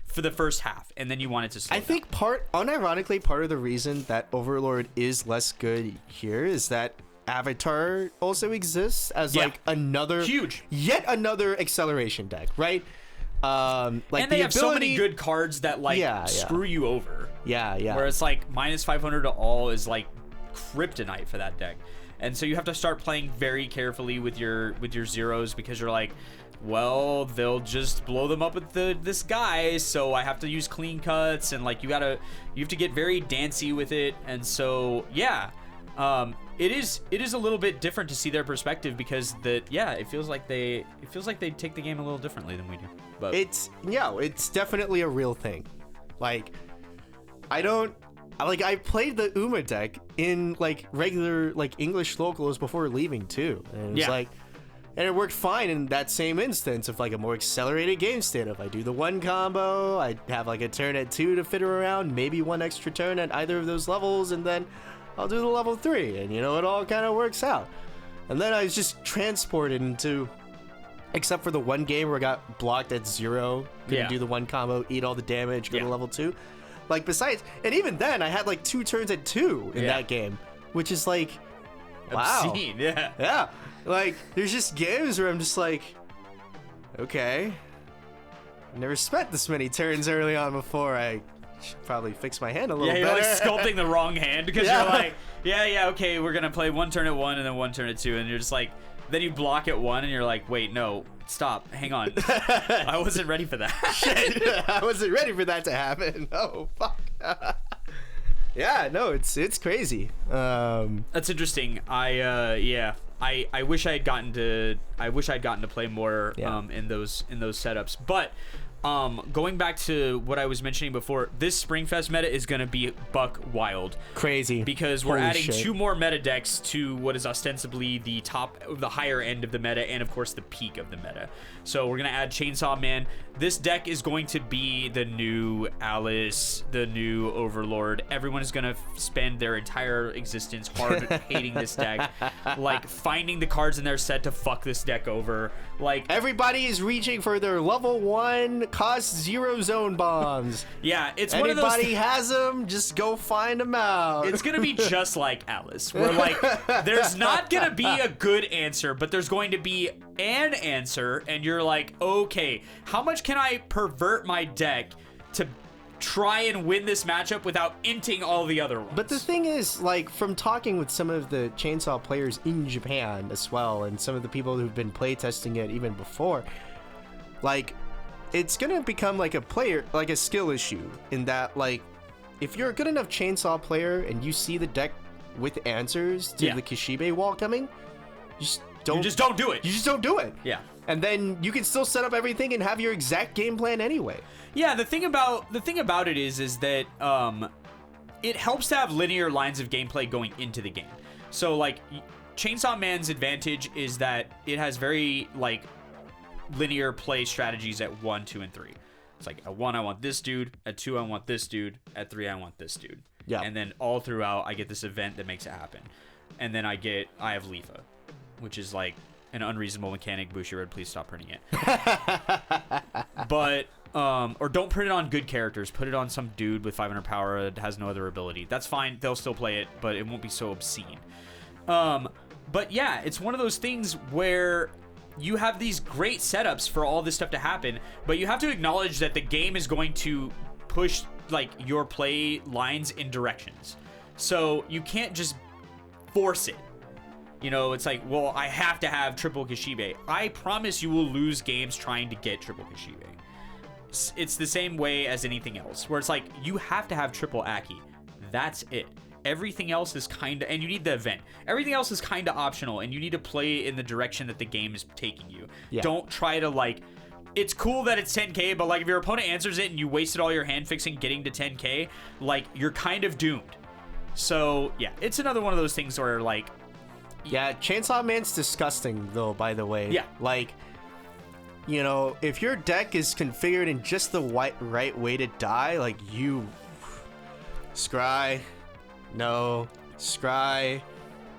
for the first half, and then you want it to slow down. I think unironically, part of the reason that Overlord is less good here is that Avatar also exists as like yet another acceleration deck, right? Like, and they have so many good cards that like screw you over. Yeah. Where it's like -500 to all is like kryptonite for that deck, and so you have to start playing very carefully with your zeros, because you're like, well, they'll just blow them up with this guy, so I have to use clean cuts, and like you have to get very dancy with it, and so yeah. It is a little bit different to see their perspective, because it feels like they take the game a little differently than we do. But it's definitely a real thing. Like, I played the Uma deck in like regular like English locals before leaving too, and it was and it worked fine in that same instance of like a more accelerated game state. If I do the 1 combo, I have like a turn at 2 to fiddle around, maybe 1 extra turn at either of those levels, and then I'll do the level 3, and it all kind of works out. And then I was just transported into, except for the 1 game where I got blocked at 0, couldn't do the 1 combo, eat all the damage, go to level 2. Like, besides, and even then, I had like 2 turns at 2 in that game, which is like, wow. Obscene, yeah. Yeah. Like, there's just games where I'm just like, okay. never spent this many turns early on before. I should probably fix my hand a little You're better. like sculpting the wrong hand because Yeah. you're like, yeah, okay, we're gonna play one turn at 1 and then one turn at 2, and you're just like, then you block at 1 and you're like, wait, no, stop, hang on, I wasn't ready for that. Shit, I wasn't ready for that to happen. Oh fuck. Yeah, no, it's crazy. That's interesting. I wish I'd gotten to play more in those setups. But going back to what I was mentioning before, this Springfest meta is gonna be buck wild. Crazy. Because we're Holy adding shit. 2 more meta decks to what is ostensibly the higher end of the meta, and of course the peak of the meta. So we're gonna add Chainsaw Man. This deck is going to be the new Alice, the new Overlord. Everyone is gonna spend their entire existence hard hating this deck, like finding the cards in their set to fuck this deck over. Like Everybody is reaching for their level 1 cost 0 zone bombs. yeah, it's one of those. Anybody has them, just go find them out. It's gonna be just like Alice, where like there's not gonna be a good answer, but there's going to be an answer, and you're like, okay, how much can I pervert my deck to try and win this matchup without inting all the other ones? But the thing is, like, from talking with some of the Chainsaw players in Japan as well, and some of the people who've been playtesting it even before, like, it's gonna become like a skill issue in that, like, if you're a good enough Chainsaw player and you see the deck with answers to the Kishibe wall coming, you just don't do it. You just don't do it. Yeah. And then you can still set up everything and have your exact game plan anyway. Yeah, the thing about it is that it helps to have linear lines of gameplay going into the game. So like Chainsaw Man's advantage is that it has very like linear play strategies at 1, 2, and 3. It's like at 1 I want this dude, at 2 I want this dude, at 3 I want this dude. Yeah. And then all throughout I get this event that makes it happen. And then I have Leafa, which is like an unreasonable mechanic. Bushiroad, please stop printing it. But or don't print it on good characters. Put it on some dude with 500 power that has no other ability. That's fine. They'll still play it, but it won't be so obscene. But yeah, it's one of those things where you have these great setups for all this stuff to happen, but you have to acknowledge that the game is going to push like your play lines in directions. So you can't just force it. You know, it's like, well, I have to have triple Kishibe. I promise you will lose games trying to get triple Kishibe. It's the same way as anything else, where it's like, you have to have triple Aki. That's it. Everything else is kind of, and you need the event. Everything else is kind of optional, and you need to play in the direction that the game is taking you. Yeah. Don't try to, like, it's cool that it's 10k, but, like, if your opponent answers it and you wasted all your hand fixing getting to 10k, like, you're kind of doomed. So, yeah, it's another one of those things where, like, yeah, Chainsaw Man's disgusting, though, by the way. Yeah. Like, you know, if your deck is configured in just the right way to die, like, you... Scry. No. Scry.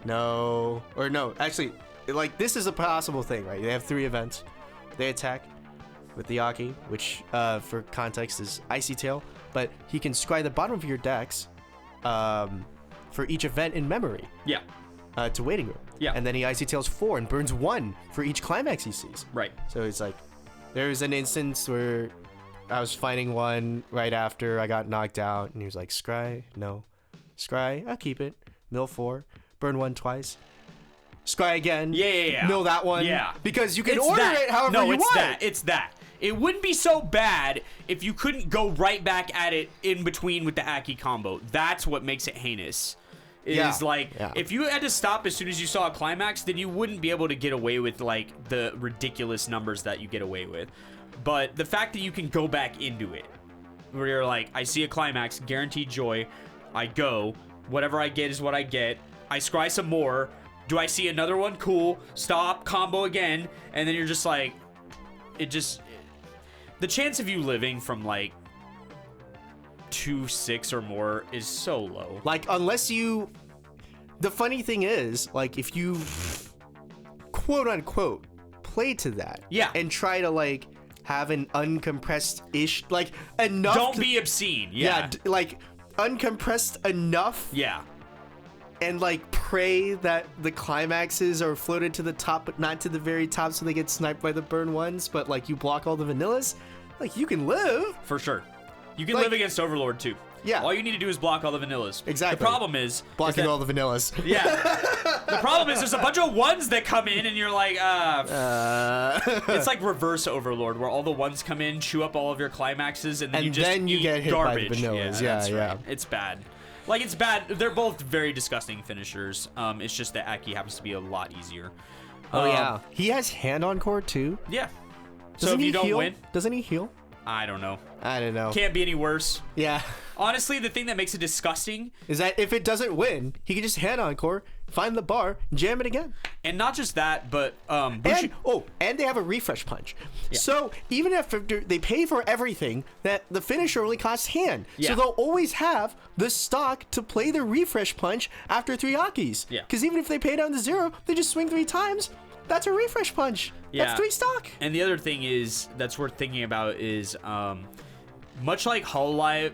No. Or no, actually, like, this is a possible thing, right? They have 3 events. They attack with the Aki, which, for context, is Icy Tail. But he can scry the bottom of your decks for each event in memory. yeah. To waiting room. Yeah. And then he Icy Tails 4 and burns 1 for each climax he sees. Right. So it's like, there's an instance where I was fighting one right after I got knocked out, and he was like, Scry, no. Scry, I'll keep it. Mill 4, burn 1 twice. Scry again. Yeah. Mill that one. Yeah. Because you can It's order that. it however you want. It's that. It wouldn't be so bad if you couldn't go right back at it in between with the Aki combo. That's what makes it heinous. Is if you had to stop as soon as you saw a climax, then you wouldn't be able to get away with like the ridiculous numbers that you get away with. But the fact that you can go back into it, where you're like, I see a climax, guaranteed joy, I go, whatever I get is what I get, I scry some more, do I see another one? Cool, stop, combo again, and then you're just like, the chance of you living from like 2-6 or more is so low. Like, unless you... The funny thing is, like, if you quote-unquote play to that... Yeah. And try to, like, have an uncompressed-ish... Like, enough... Don't be obscene. Yeah. Like, uncompressed enough... Yeah. And, like, pray that the climaxes are floated to the top, but not to the very top so they get sniped by the burn ones, but, like, you block all the vanillas... like you can live. For sure. You can Like- live against Overlord too. Yeah. All you need to do is block all the vanillas. Exactly. The problem is Blocking that- all the vanillas. Yeah. The problem is there's a bunch of ones that come in and you're like, it's like reverse Overlord, where all the ones come in, chew up all of your climaxes, and then And you just then you eat get hit garbage. by the vanillas. that's Yeah. right. It's bad. Like, it's bad. They're both very disgusting finishers. It's just that Aki happens to be a lot easier. Oh yeah. He has hand on core too. Yeah. So Doesn't if he you don't heal? win, Doesn't he heal? I don't know. I don't know. Can't be any worse. Yeah. Honestly, the thing that makes it disgusting, Is that if it doesn't win, he can just hand on core, find the bar, jam it again. and not just that, but And and they have a refresh punch. So even if they pay for everything, that the finisher only costs hand. Yeah. So they'll always have the stock to play the refresh punch after 3 Akis. Yeah. Because even if they pay down to 0, they just swing 3 times. That's a refresh punch. Yeah. That's 3 stock. And the other thing is that's worth thinking about is much like Hololive,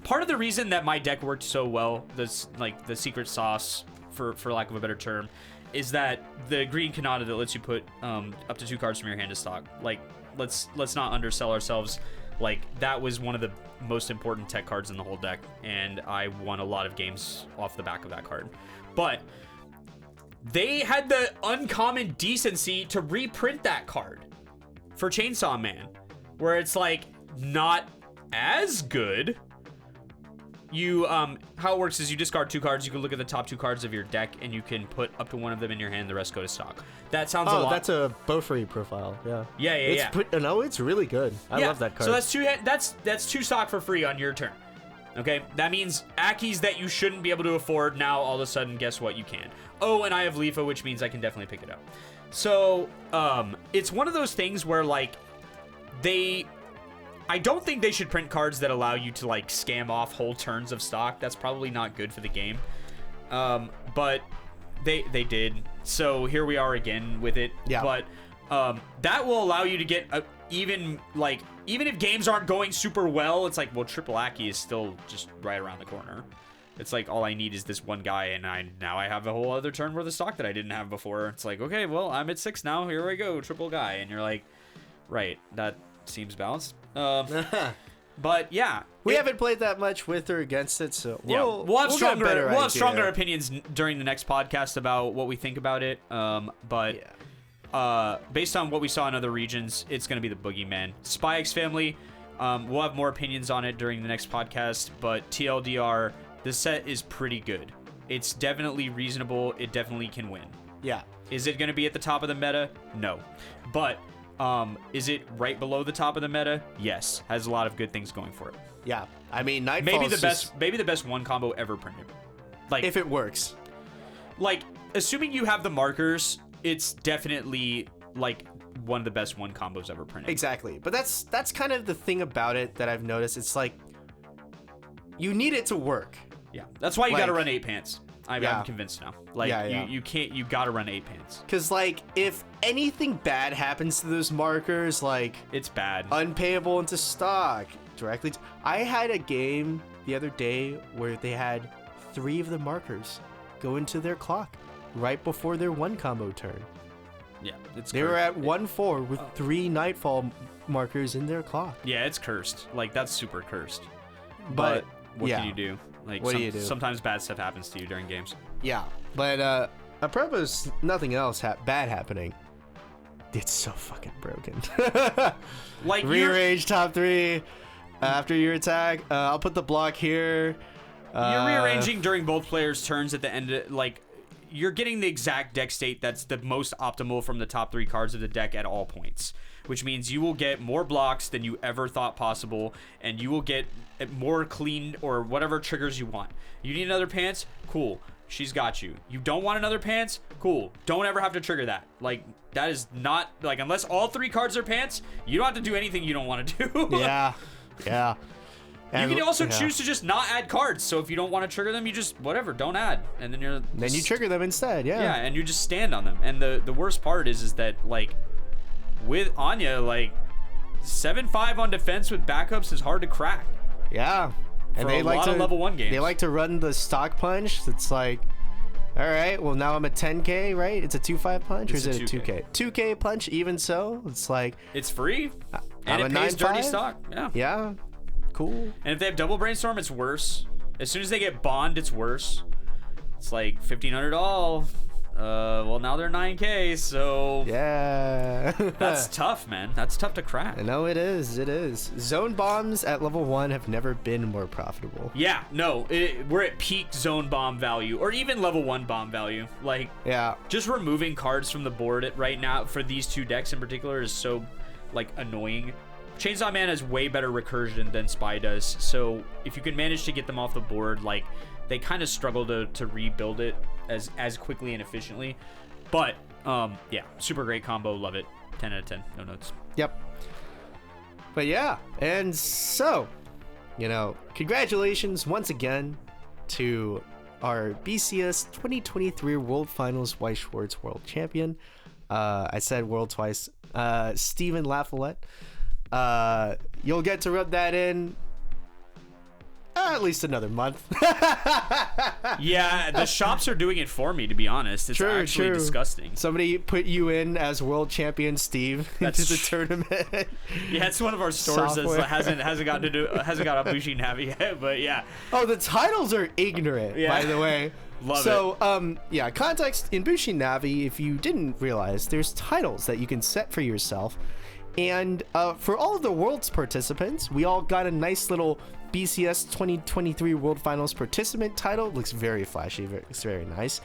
part of the reason that my deck worked so well, this like the secret sauce for lack of a better term, is that the green Kanata that lets you put up to 2 cards from your hand to stock. Like, let's not undersell ourselves. Like, that was one of the most important tech cards in the whole deck, and I won a lot of games off the back of that card. But they had the uncommon decency to reprint that card for Chainsaw Man, where it's like not as good. You how it works is you discard 2 cards, you can look at the top 2 cards of your deck, and you can put up to 1 of them in your hand, the rest go to stock. That sounds a lot. That's a Bofree profile. Yeah. Yeah. No, it's really good. I love that card. So that's 2 stock for free on your turn. Okay, that means Akis that you shouldn't be able to afford, now all of a sudden, guess what, you can. Oh, and I have Leafa, which means I can definitely pick it up. So, it's one of those things where, like, I don't think they should print cards that allow you to, like, scam off whole turns of stock. That's probably not good for the game. But they did. So here we are again with it. Yeah. But that will allow you to get even if games aren't going super well, it's like, well, Triple Aki is still just right around the corner. It's like, all I need is this one guy, and now I have a whole other turn worth of stock that I didn't have before. It's like, okay, well, I'm at 6 now. Here we go, triple guy. And you're like, right, that seems balanced. But yeah, we haven't played that much with or against it, so we'll have get a stronger better idea. stronger opinions during the next podcast about what we think about it. But based on what we saw in other regions, it's going to be the Boogeyman. Spy X Family, we'll have more opinions on it during the next podcast, but TLDR, the set is pretty good. It's definitely reasonable. It definitely can win. Yeah. Is it going to be at the top of the meta? No. But is it right below the top of the meta? Yes. Has a lot of good things going for it. Yeah. I mean, Nightfall maybe the best one combo ever printed. Like, if it works. Like, assuming you have the markers, it's definitely like one of the best one combos ever printed. Exactly. But that's kind of the thing about it that I've noticed. It's like you need it to work. Yeah. That's why you Like, got to run 8 pants. I'm convinced now. Like, Yeah. you got to run 8 pants. Because, like, if anything bad happens to those markers, like, It's bad. unpayable into stock directly. I had a game the other day where they had 3 of the markers go into their clock right before their one combo turn. Yeah. It's They were cursed. at 1-4 with 3 Nightfall markers in their clock. Yeah, it's cursed. Like, that's super cursed. But what yeah. can you do? Like, What do you do? Sometimes bad stuff happens to you during games. Yeah, but apropos nothing else bad happening. It's so fucking broken. Like, Rearrange top 3 after your attack. I'll put the block here. You're rearranging during both players' turns at the end of, like, you're getting the exact deck state that's the most optimal from the top 3 cards of the deck at all points, which means you will get more blocks than you ever thought possible, and you will get more clean or whatever triggers you want. You need another pants? Cool. She's got you. You don't want another pants? Cool. Don't ever have to trigger that. Like, that is not, like, unless all 3 cards are pants, you don't have to do anything you don't want to do. Yeah. You can also choose to just not add cards. So if you don't want to trigger them, you just, whatever, don't add. And then you trigger them instead, Yeah, and you just stand on them. And the worst part is that, like, with Anya, like, 7-5 on defense with backups is hard to crack. Yeah. And For they a like lot to of level 1 games. They like to run the stock punch. It's like, all right, well now I'm at 10k, right? It's a 2-5 punch, It's or a is it a 2k? 2k punch, even so. It's like It's free? And I'm it a pays dirty 9/5. stock. Yeah. Yeah. Cool. And if they have double brainstorm, it's worse. As soon as they get bond, it's worse. It's like 1,500 all. Well, now they're 9K, so Yeah. that's tough, man. That's tough to crack. I know it is. It is. Zone bombs at level 1 have never been more profitable. Yeah, no, we're at peak zone bomb value, or even level 1 bomb value. Like, Yeah. just removing cards from the board right now for these two decks in particular is so, like, annoying. Chainsaw Man has way better recursion than Spy does, so if you can manage to get them off the board, like, they kind of struggle to rebuild it as quickly and efficiently. But, yeah, super great combo, love it. 10 out of 10, no notes. Yep. But yeah, and so, congratulations once again to our BCS 2023 World Finals Weiss Schwarz World Champion. I said world twice. Stephen Lafollette. You'll get to rub that in at least another month. Yeah, the shops are doing it for me, to be honest. It's actually disgusting. Somebody put you in as world champion Steve into the tournament. Yeah, it's one of our stores that Software. hasn't got a Bushi Navi yet, but yeah. Oh, the titles are ignorant, Yeah. by the way. Love so, yeah, context in Bushi Navi, if you didn't realize, there's titles that you can set for yourself. And for all of the world's participants, we all got a nice little BCS 2023 World Finals participant title. It looks very flashy. It's very nice.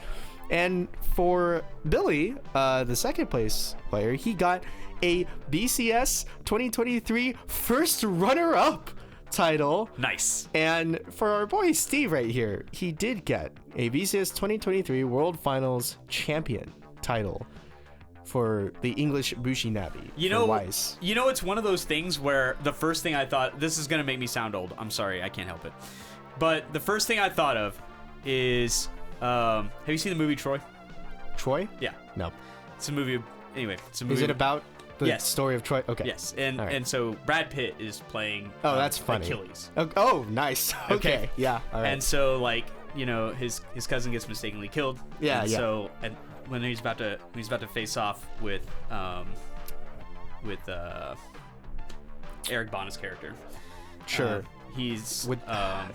And for Billy, the second place player, he got a BCS 2023 first runner-up title. Nice. And for our boy Steve right here, he did get a BCS 2023 World Finals champion title for the English Bushi Navi. Weiss. It's one of those things where the first thing I thought, this is going to make me sound old. I'm sorry, I can't help it. But the first thing I thought of is, have you seen the movie Troy? Troy? Yeah. No. It's a movie. Anyway, it's a movie. Is it about the Yes. story of Troy? Okay. Yes. And All right. and so Brad Pitt is playing that's funny. Achilles. Oh, nice. Okay. Yeah. All right. And so, like, his cousin gets mistakenly killed. Yeah, and yeah. So, and when he's about to face off with Eric Bana's character, Sure. he's With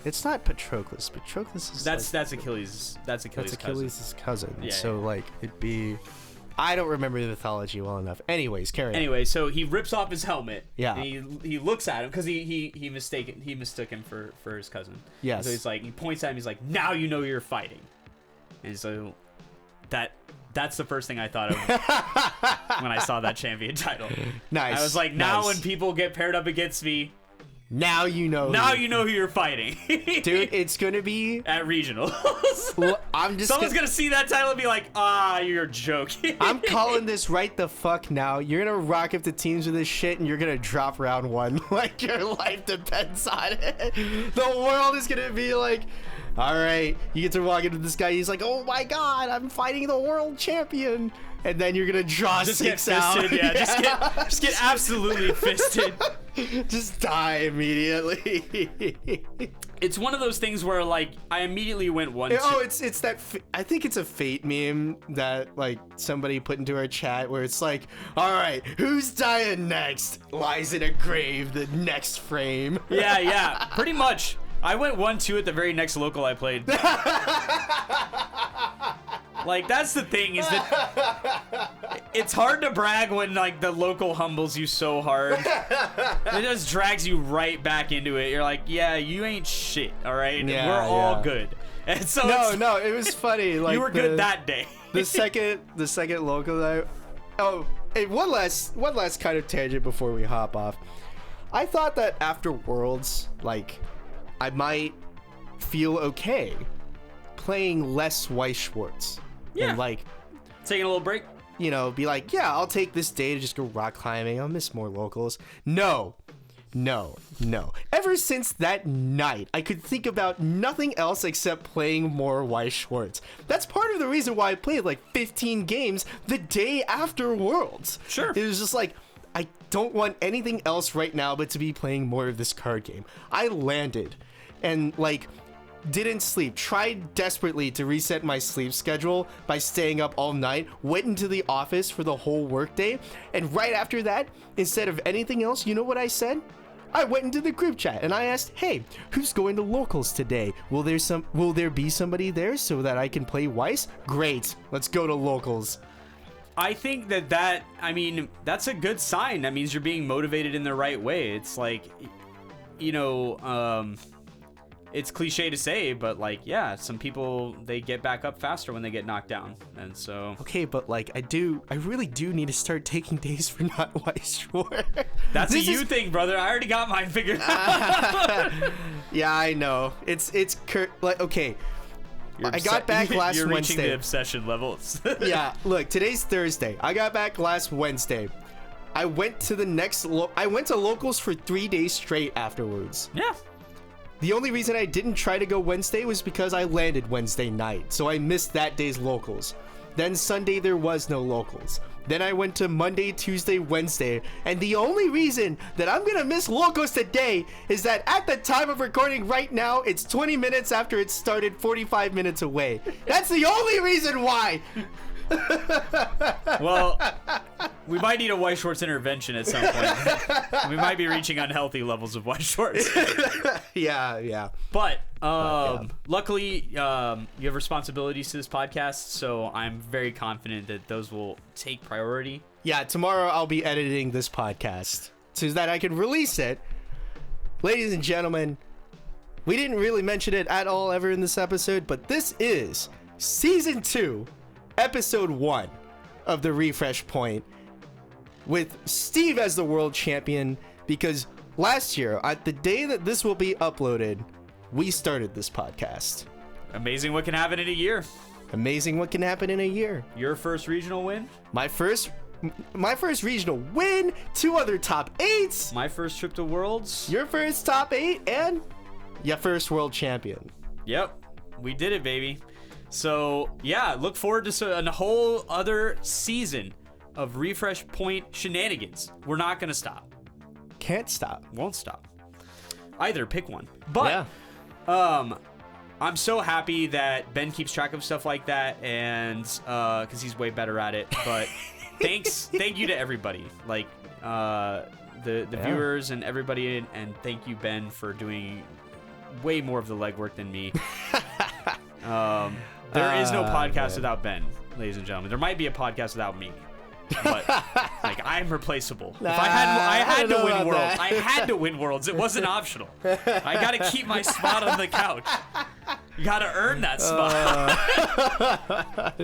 it's not Patroclus. Patroclus is that's Achilles. That's Achilles' Achilles' cousin. Yeah, So yeah. like it'd be. I don't remember the mythology well enough. Anyways, carry on. Anyway, so he rips off his helmet. Yeah. And he looks at him because he mistook him for his cousin. Yes. And so he's like, he points at him. He's like, now you know you're fighting. And so that's the first thing I thought of when I saw that champion title. Nice. I was like, now nice. when people get paired up against me, Now you know. now you know who you're fighting. Dude, it's gonna be. At regionals. Well, I'm just. Someone's gonna see that title and be like, you're joking. I'm calling this right the fuck now. You're gonna rock up the teams with this shit, and you're gonna drop round 1 like your life depends on it. The world is gonna be like, all right, you get to walk into this guy. He's like, oh my god, I'm fighting the world champion, and then you're gonna draw just 6 get out. fisted, yeah. Just get absolutely fisted. Just die immediately. It's one of those things where, like, I immediately went one. Oh, it's that. I think it's a Fate meme that like somebody put into our chat where it's like, all right, who's dying next? Lies in a grave. The next frame. Yeah, pretty much. I went 1-2 at the very next local I played. Like, that's the thing, is that it's hard to brag when, like, the local humbles you so hard. It just drags you right back into it. You're like, yeah, you ain't shit, all right? Yeah, we're all yeah. good. And so No, it was funny. Like you were good that day. the second local that. Oh, hey, one last kind of tangent before we hop off. I thought that after Worlds, like, I might feel okay playing less Weiss Schwarz. Yeah. And like, Taking a little break. be like, yeah, I'll take this day to just go rock climbing. I'll miss more locals. No. Ever since that night, I could think about nothing else except playing more Weiss Schwarz. That's part of the reason why I played like 15 games the day after Worlds. Sure. It was just like, I don't want anything else right now but to be playing more of this card game. I landed, and like, didn't sleep, tried desperately to reset my sleep schedule by staying up all night, went into the office for the whole workday, and right after that, instead of anything else, you know what I said? I went into the group chat and I asked, "Hey, who's going to locals today? Will there be somebody there so that I can play Weiss? Great, let's go to locals." I think that's a good sign. That means you're being motivated in the right way. It's like, it's cliche to say, but like, yeah, some people, they get back up faster when they get knocked down. And so. Okay, but like, I really do need to start taking days for not Weiss Schwarz. That's you thing, brother. I already got mine figured out. Yeah, I know. It's like, okay. I got back last You're Wednesday. reaching the obsession levels. Yeah, look, today's Thursday. I got back last Wednesday. I went to locals for 3 days straight afterwards. Yeah. The only reason I didn't try to go Wednesday was because I landed Wednesday night, so I missed that day's locals. Then Sunday there was no locals. Then I went to Monday, Tuesday, Wednesday, and the only reason that I'm gonna miss locals today is that at the time of recording right now, it's 20 minutes after it started, 45 minutes away. That's the only reason why! Well, we might need a Weiss Schwarz intervention at some point. We might be reaching unhealthy levels of Weiss Schwarz. Yeah. But luckily, you have responsibilities to this podcast, so I'm very confident that those will take priority. Yeah, tomorrow I'll be editing this podcast so that I can release it. Ladies and gentlemen, we didn't really mention it at all ever in this episode, but this is Season 2, Episode 1 of the Refresh Point with Steve as the world champion, because last year, at the day that this will be uploaded, we started this podcast. Amazing what can happen in a year. Amazing what can happen in a year. Your first regional win? My first regional win, 2 other top 8s. My first trip to Worlds. Your first top 8, and your first world champion. Yep, we did it, baby. So, yeah, look forward to a whole other season of Refresh Point shenanigans. We're not going to stop. Can't stop. Won't stop. Either, pick one. But, I'm so happy that Ben keeps track of stuff like that, and because he's way better at it. But thank you to everybody, like the viewers and everybody, and thank you, Ben, for doing way more of the legwork than me. There is no podcast without Ben, ladies and gentlemen. There might be a podcast without me, but like, I'm replaceable. If I had to win Worlds. I had to win Worlds. It wasn't optional. I got to keep my spot on the couch. You got to earn that spot.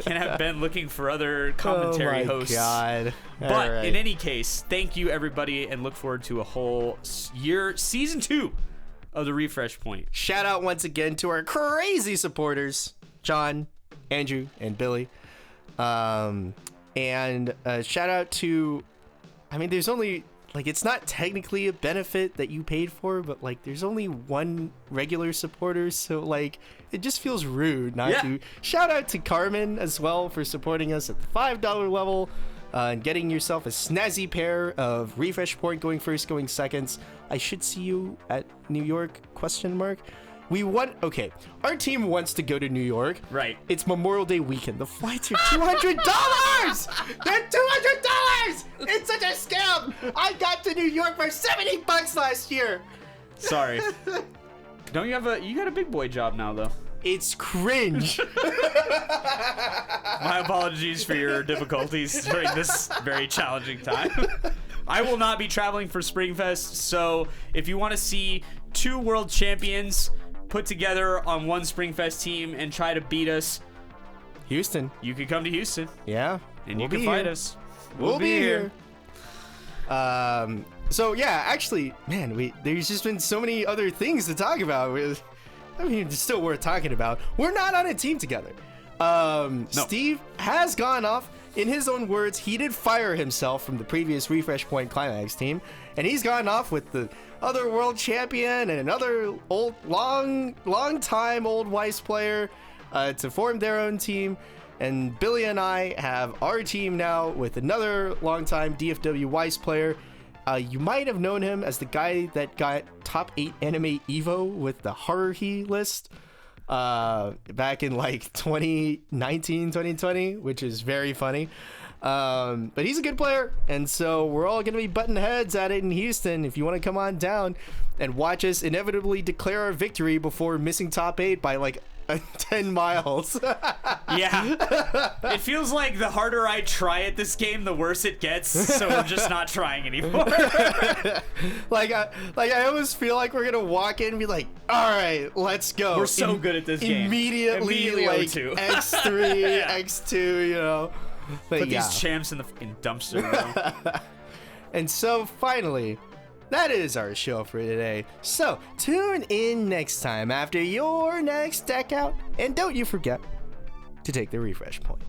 Can't have Ben looking for other commentary hosts. Oh my God. But in any case, thank you, everybody, and look forward to a whole year, Season 2 of the Refresh Point. Shout out once again to our crazy supporters, John, Andrew, and Billy. And shout out to, there's only, it's not technically a benefit that you paid for, but there's only one regular supporter, so it just feels rude not to. Shout out to Carmen as well for supporting us at the $5 level, and getting yourself a snazzy pair of Refresh Point going first, going seconds. I should see you at New York, ? We want, okay, our team wants to go to New York. Right. It's Memorial Day weekend. The flights are $200! They're $200! It's such a scam! I got to New York for $70 last year! Sorry. Don't you have you got a big boy job now, though? It's cringe. My apologies for your difficulties during this very challenging time. I will not be traveling for Springfest, so if you want to see 2 world champions put together on one Springfest team and try to beat us, Houston. you can come to Houston. Yeah. And you can fight us. We'll be here. So yeah, actually, man, there's just been so many other things to talk about. It's still worth talking about. We're not on a team together. No. Steve has gone off. In his own words, he did fire himself from the previous Refresh Point Climax team, and he's gone off with the other world champion and another long time old Weiss player to form their own team. And Billy and I have our team now with another longtime DFW Weiss player. You might have known him as the guy that got top 8 anime Evo with the Haruhi list. back in like 2019, 2020, which is very funny. But he's a good player, and so we're all going to be butting heads at it in Houston. If you want to come on down and watch us inevitably declare our victory before missing top 8 by like 10 miles. Yeah. It feels like the harder I try at this game, the worse it gets, so we're just not trying anymore. Like I always feel like we're going to walk in and be like, all right, let's go. We're so good at this game. Immediately like O2. X3, Yeah. X2, you know. But Put yeah. these champs in the fucking dumpster. You know? And so finally, that is our show for today. So tune in next time after your next deck out, and don't you forget to take the refresh point.